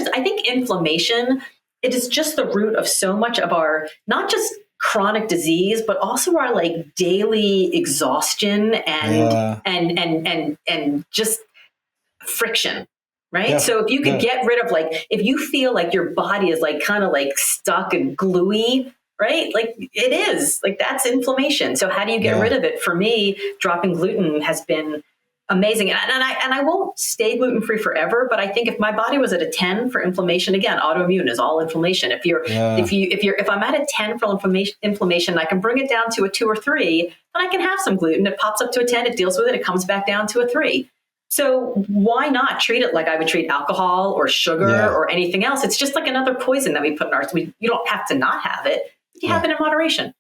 inflammation, it is just the root of so much of our, not just chronic disease, but also our like daily exhaustion and just friction, right? Yeah. So if you could get rid of if you feel like your body is like kind of like stuck and gluey, right? Like it is like that's inflammation. So how do you get rid of it? For me, dropping gluten has been amazing. And I won't stay gluten-free forever, but I think if my body was at a 10 for inflammation, again, autoimmune is all inflammation. If I'm at a 10 for inflammation, I can bring it down to a 2 or 3, then I can have some gluten. It pops up to a 10, it deals with it, it comes back down to a 3. So why not treat it like I would treat alcohol or sugar or anything else? It's just like another poison that we put in ours. You don't have to not have it, but you have it in moderation.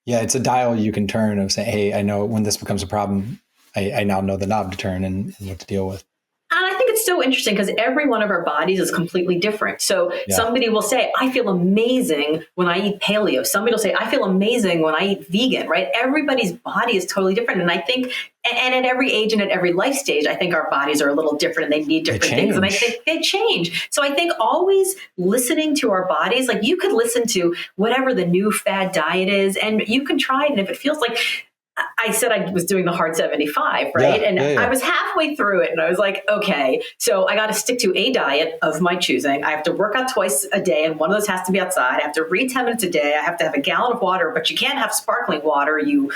Yeah, it's a dial you can turn of saying, hey, I know when this becomes a problem, I now know the knob to turn and what to deal with. And I think it's so interesting because every one of our bodies is completely different. So somebody will say, I feel amazing when I eat paleo. Somebody will say, I feel amazing when I eat vegan, right? Everybody's body is totally different. And I think, and at every age and at every life stage, I think our bodies are a little different and they need different things. And I think they change. So I think always listening to our bodies, like you could listen to whatever the new fad diet is and you can try it. And if it feels like, I said I was doing the hard 75, right? I was halfway through it and I was like, okay, so I got to stick to a diet of my choosing. I have to work out twice a day and one of those has to be outside. I have to read 10 minutes a day. I have to have a gallon of water, but you can't have sparkling water. You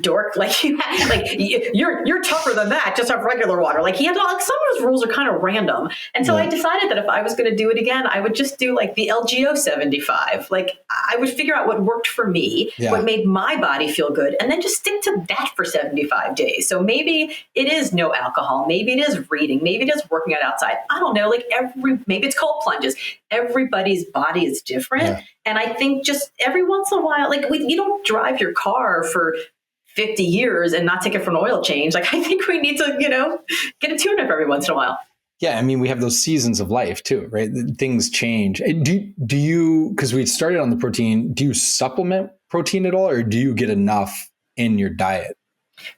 dork, you're tougher than that. Just have regular water. Like some of those rules are kind of random. And so I decided that if I was going to do it again, I would just do like the LGO 75. Like I would figure out what worked for me, what made my body feel good, and then just stick to that for 75 days. So maybe it is no alcohol. Maybe it is reading. Maybe it is working out outside. I don't know. Maybe it's cold plunges. Everybody's body is different. Yeah. And I think just every once in a while, you don't drive your car for 50 years and not take it for an oil change. Like I think we need to, get a tune up every once in a while. Yeah. I mean, we have those seasons of life too, right? Things change. Do you, because we started on the protein, do you supplement protein at all or do you get enough in your diet?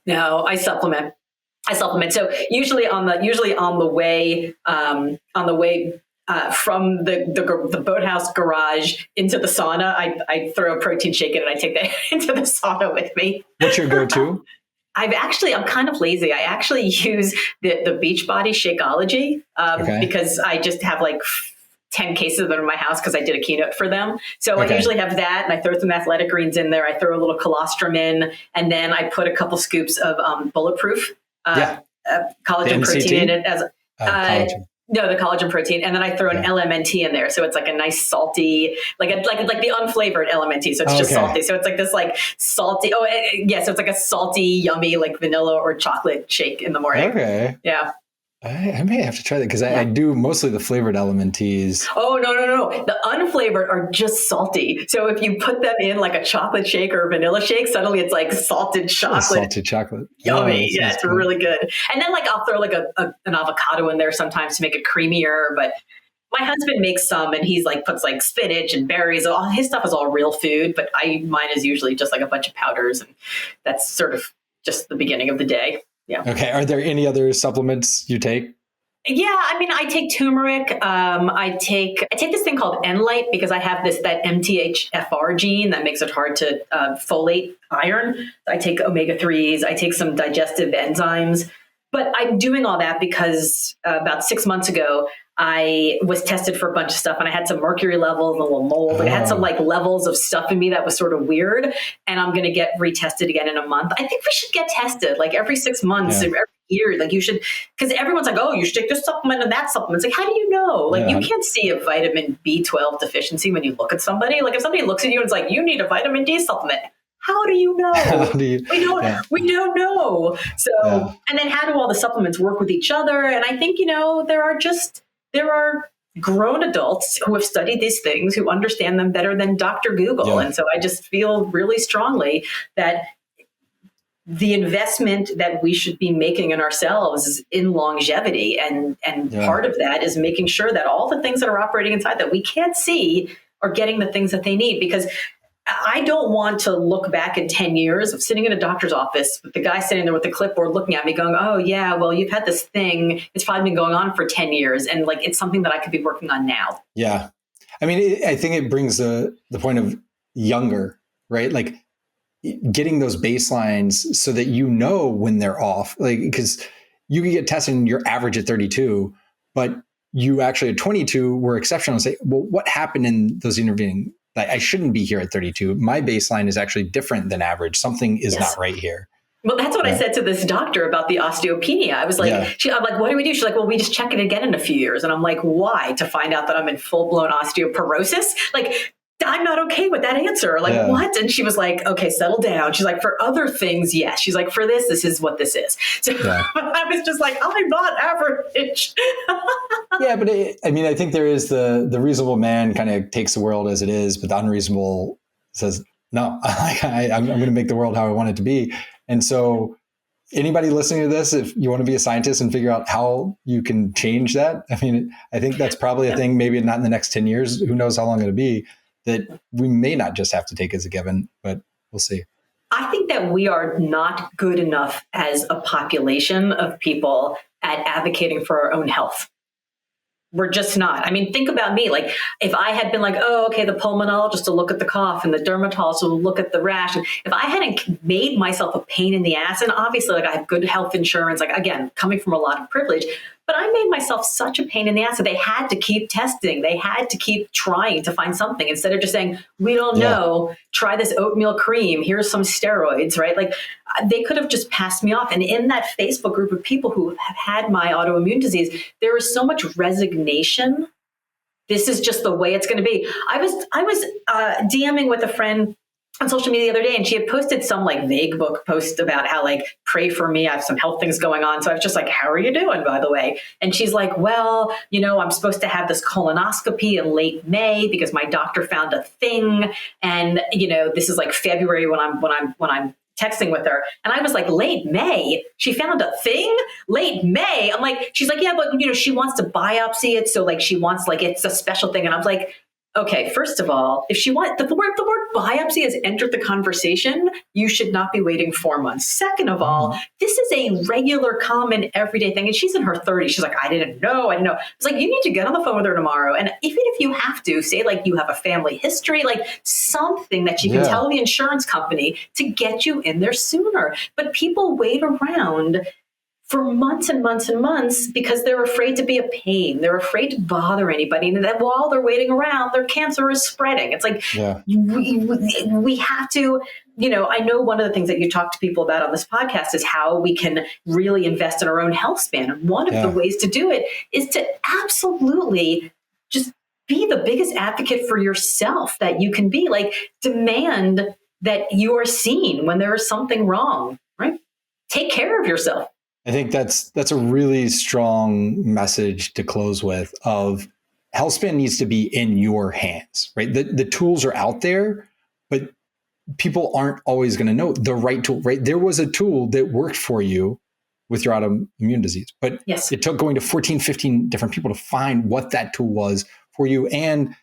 No, I supplement. So usually on the way from the boathouse garage into the sauna, I throw a protein shake in and I take that into the sauna with me. What's your go-to? I'm kind of lazy. I actually use the Beachbody Shakeology because I just have like 10 cases of them in my house because I did a keynote for them. So I usually have that and I throw some athletic greens in there. I throw a little colostrum in and then I put a couple scoops of Bulletproof collagen protein in it as collagen. No, the collagen protein, and then I throw an LMNT in there, so it's like a nice salty, like the unflavored LMNT. So it's just salty. So it's like this salty. So it's like a salty, yummy vanilla or chocolate shake in the morning. Okay. Yeah. I may have to try that because I do mostly the flavored LMNTs. Oh, no. The unflavored are just salty. So if you put them in like a chocolate shake or a vanilla shake, suddenly it's like salted chocolate. Salted chocolate. Yummy. Yeah, it's really good. And then I'll throw an avocado in there sometimes to make it creamier. But my husband makes some and he's puts spinach and berries. All his stuff is all real food, but mine is usually just a bunch of powders. And that's sort of just the beginning of the day. Yeah. Okay. Are there any other supplements you take? Yeah. I mean, I take turmeric. I take this thing called Enlight because I have that MTHFR gene that makes it hard to folate iron. I take omega-3s. I take some digestive enzymes. But I'm doing all that because about 6 months ago, I was tested for a bunch of stuff and I had some mercury levels and a little mold. I had some levels of stuff in me that was sort of weird. And I'm going to get retested again in a month. I think we should get tested every 6 months, every year. You should, because everyone's oh, you should take this supplement and that supplement. It's how do you know? You can't see a vitamin B12 deficiency when you look at somebody. If somebody looks at you and it's you need a vitamin D supplement. How do you know? We don't know. So, and then how do all the supplements work with each other? And I think, there are grown adults who have studied these things, who understand them better than Dr. Google. Yeah. And so I just feel really strongly that the investment that we should be making in ourselves is in longevity. And part of that is making sure that all the things that are operating inside that we can't see are getting the things that they need. Because I don't want to look back in 10 years of sitting in a doctor's office with the guy sitting there with the clipboard looking at me going, oh yeah, well, you've had this thing. It's probably been going on for 10 years. And it's something that I could be working on now. Yeah. I mean, I think it brings the point of younger, right? Getting those baselines so that when they're off, because you can get tested and you're average at 32, but you actually at 22 were exceptional and say, well, what happened in those intervening? I shouldn't be here at 32. My baseline is actually different than average. Something is not right here. Well, that's what I said to this doctor about the osteopenia. I was I'm like, what do we do? She's like, well, we just check it again in a few years. And I'm like, why? To find out that I'm in full-blown osteoporosis? I'm not okay with that answer. What? And she was like, okay, settle down. She's like, for other things, yes. She's like, for this is what this is. So I was just like, I'm not average. Yeah, but I think there is the reasonable man kind of takes the world as it is, but the unreasonable says, no, I'm going to make the world how I want it to be. And so anybody listening to this, if you want to be a scientist and figure out how you can change that, I think that's probably a thing, maybe not in the next 10 years, who knows how long it'll be, that we may not just have to take as a given, but we'll see. I think that we are not good enough as a population of people at advocating for our own health. We're just not. I mean, think about me. Like, if I had been like, oh, okay, the pulmonologist will look at the cough and the dermatologist will look at the rash. And if I hadn't made myself a pain in the ass, and obviously, like, I have good health insurance, like, again, coming from a lot of privilege, but I made myself such a pain in the ass that they had to keep testing. They had to keep trying to find something instead of just saying, we don't know, try this oatmeal cream. Here's some steroids, right? Like, they could have just passed me off. And in that Facebook group of people who have had my autoimmune disease, there is so much resignation. This is just the way it's going to be. I was DMing with a friend on social media the other day, and she had posted some like vague book post about how, like, pray for me, I have some health things going on. So I was just like, how are you doing, by the way? And she's like, well, you know, I'm supposed to have this colonoscopy in late May because my doctor found a thing. And, you know, this is like February when I'm texting with her. And I was like, late May? She found a thing? Late May? I'm like, she's like, yeah, but, you know, she wants to biopsy it. So, like, she wants, like, it's a special thing. And I was like, okay, first of all, if she wants, the word biopsy has entered the conversation, you should not be waiting 4 months. Second of all, this is a regular, common, everyday thing. And she's in her 30s. She's like, I didn't know. It's like, you need to get on the phone with her tomorrow. And even if you have to, say, like, you have a family history, like something that you can tell the insurance company to get you in there sooner. But people wait around for months and months and months because they're afraid to be a pain. They're afraid to bother anybody. And that while they're waiting around, their cancer is spreading. It's like, we have to, you know, I know one of the things that you talk to people about on this podcast is how we can really invest in our own health span. And one of the ways to do it is to absolutely just be the biggest advocate for yourself that you can be. Like, demand that you are seen when there is something wrong, right? Take care of yourself. I think that's a really strong message to close with. Of HealthSpan needs to be in your hands, right? The tools are out there, but people aren't always going to know the right tool, right? There was a tool that worked for you with your autoimmune disease, but it took going to 14, 15 different people to find what that tool was for you. And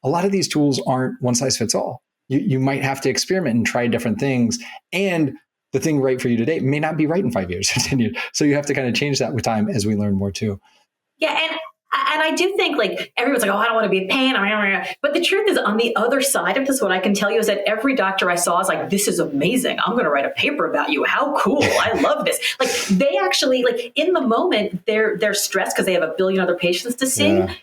a lot of these tools aren't one size fits all. You might have to experiment and try different things. And the thing right for you today may not be right in 5 years. So you have to kind of change that with time as we learn more too. Yeah. And I do think, like, everyone's like, oh, I don't want to be in pain. But the truth is, on the other side of this, what I can tell you is that every doctor I saw is like, this is amazing. I'm going to write a paper about you. How cool. I love this. Like, they actually, like, in the moment, they're stressed because they have a billion other patients to see. Yeah.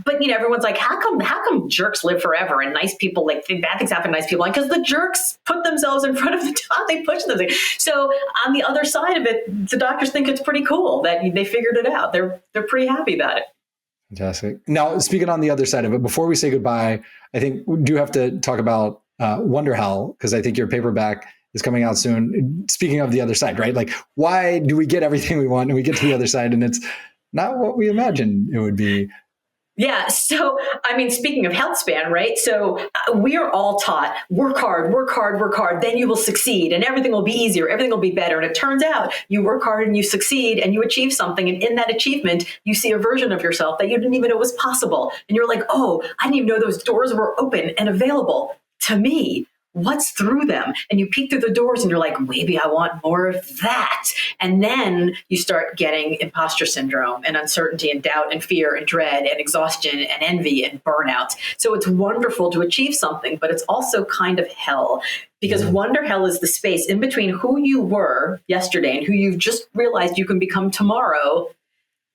But, you know, everyone's like, how come jerks live forever and nice people, like, bad things happen to nice people? Because the jerks put themselves in front of the top, they push them. So on the other side of it, the doctors think it's pretty cool that they figured it out. They're pretty happy about it. Fantastic. Now, speaking on the other side of it, before we say goodbye, I think we do have to talk about Wonder Hell, because I think your paperback is coming out soon. Speaking of the other side, right? Like, why do we get everything we want and we get to the other side and it's not what we imagined it would be? Yeah. So, I mean, speaking of health span, right? So we are all taught, work hard, work hard, work hard, then you will succeed and everything will be easier. Everything will be better. And it turns out you work hard and you succeed and you achieve something. And in that achievement, you see a version of yourself that you didn't even know was possible. And you're like, oh, I didn't even know those doors were open and available to me. What's through them? And you peek through the doors and you're like, maybe I want more of that. And then you start getting imposter syndrome and uncertainty and doubt and fear and dread and exhaustion and envy and burnout. So it's wonderful to achieve something, but it's also kind of hell, because Wonder Hell is the space in between who you were yesterday and who you've just realized you can become tomorrow,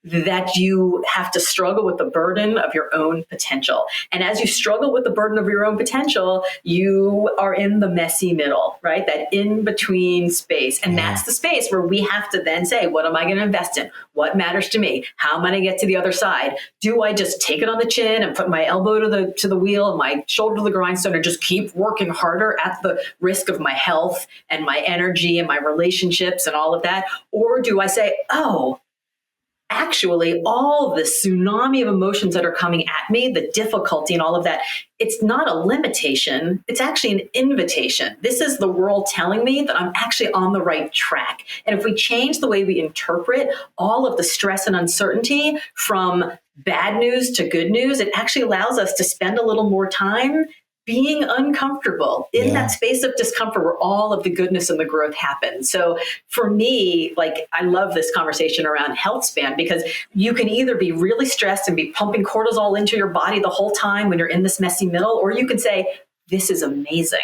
that you have to struggle with the burden of your own potential. And as you struggle with the burden of your own potential, you are in the messy middle, right? That in-between space. And that's the space where we have to then say, what am I going to invest in? What matters to me? How am I going to get to the other side? Do I just take it on the chin and put my elbow to the wheel and my shoulder to the grindstone and just keep working harder at the risk of my health and my energy and my relationships and all of that? Or do I say, oh, actually, all the tsunami of emotions that are coming at me, the difficulty and all of that, it's not a limitation. It's actually an invitation. This is the world telling me that I'm actually on the right track. And if we change the way we interpret all of the stress and uncertainty from bad news to good news, it actually allows us to spend a little more time being uncomfortable in that space of discomfort where all of the goodness and the growth happens. So for me, like, I love this conversation around health span, because you can either be really stressed and be pumping cortisol into your body the whole time when you're in this messy middle, or you can say, this is amazing.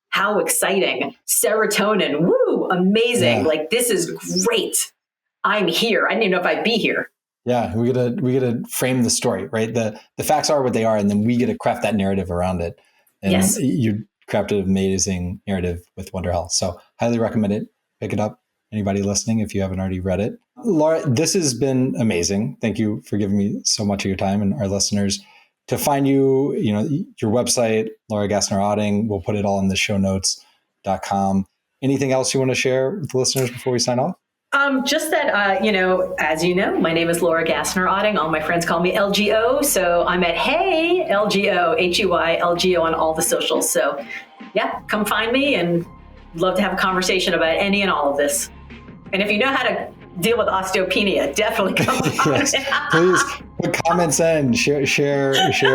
How exciting. Serotonin. Woo, amazing. Yeah. Like, this is great. I'm here. I didn't even know if I'd be here. Yeah, we get to frame the story, right? The facts are what they are, and then we get to craft that narrative around it. And yes. You crafted an amazing narrative with Wonder Health. So highly recommend it. Pick it up. Anybody listening, if you haven't already read it. Laura, this has been amazing. Thank you for giving me so much of your time, and our listeners. To find you, your website, Laura Gassner Otting, we'll put it all in the show notes.com. Anything else you want to share with the listeners before we sign off? Just that, as you know, my name is Laura Gassner Otting. All my friends call me LGO. So I'm at Hey LGO, HEY LGO on all the socials. So yeah, come find me, and love to have a conversation about any and all of this. And if you know how to deal with osteopenia, definitely come on. Yes, please put comments in, share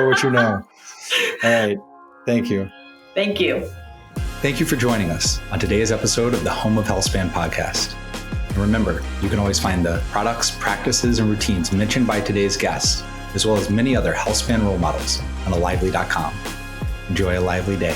what you know. All right. Thank you. Thank you. Thank you for joining us on today's episode of the Home of HealthSpan podcast. And remember, you can always find the products, practices, and routines mentioned by today's guests, as well as many other HealthSpan role models on alively.com. Enjoy a lively day.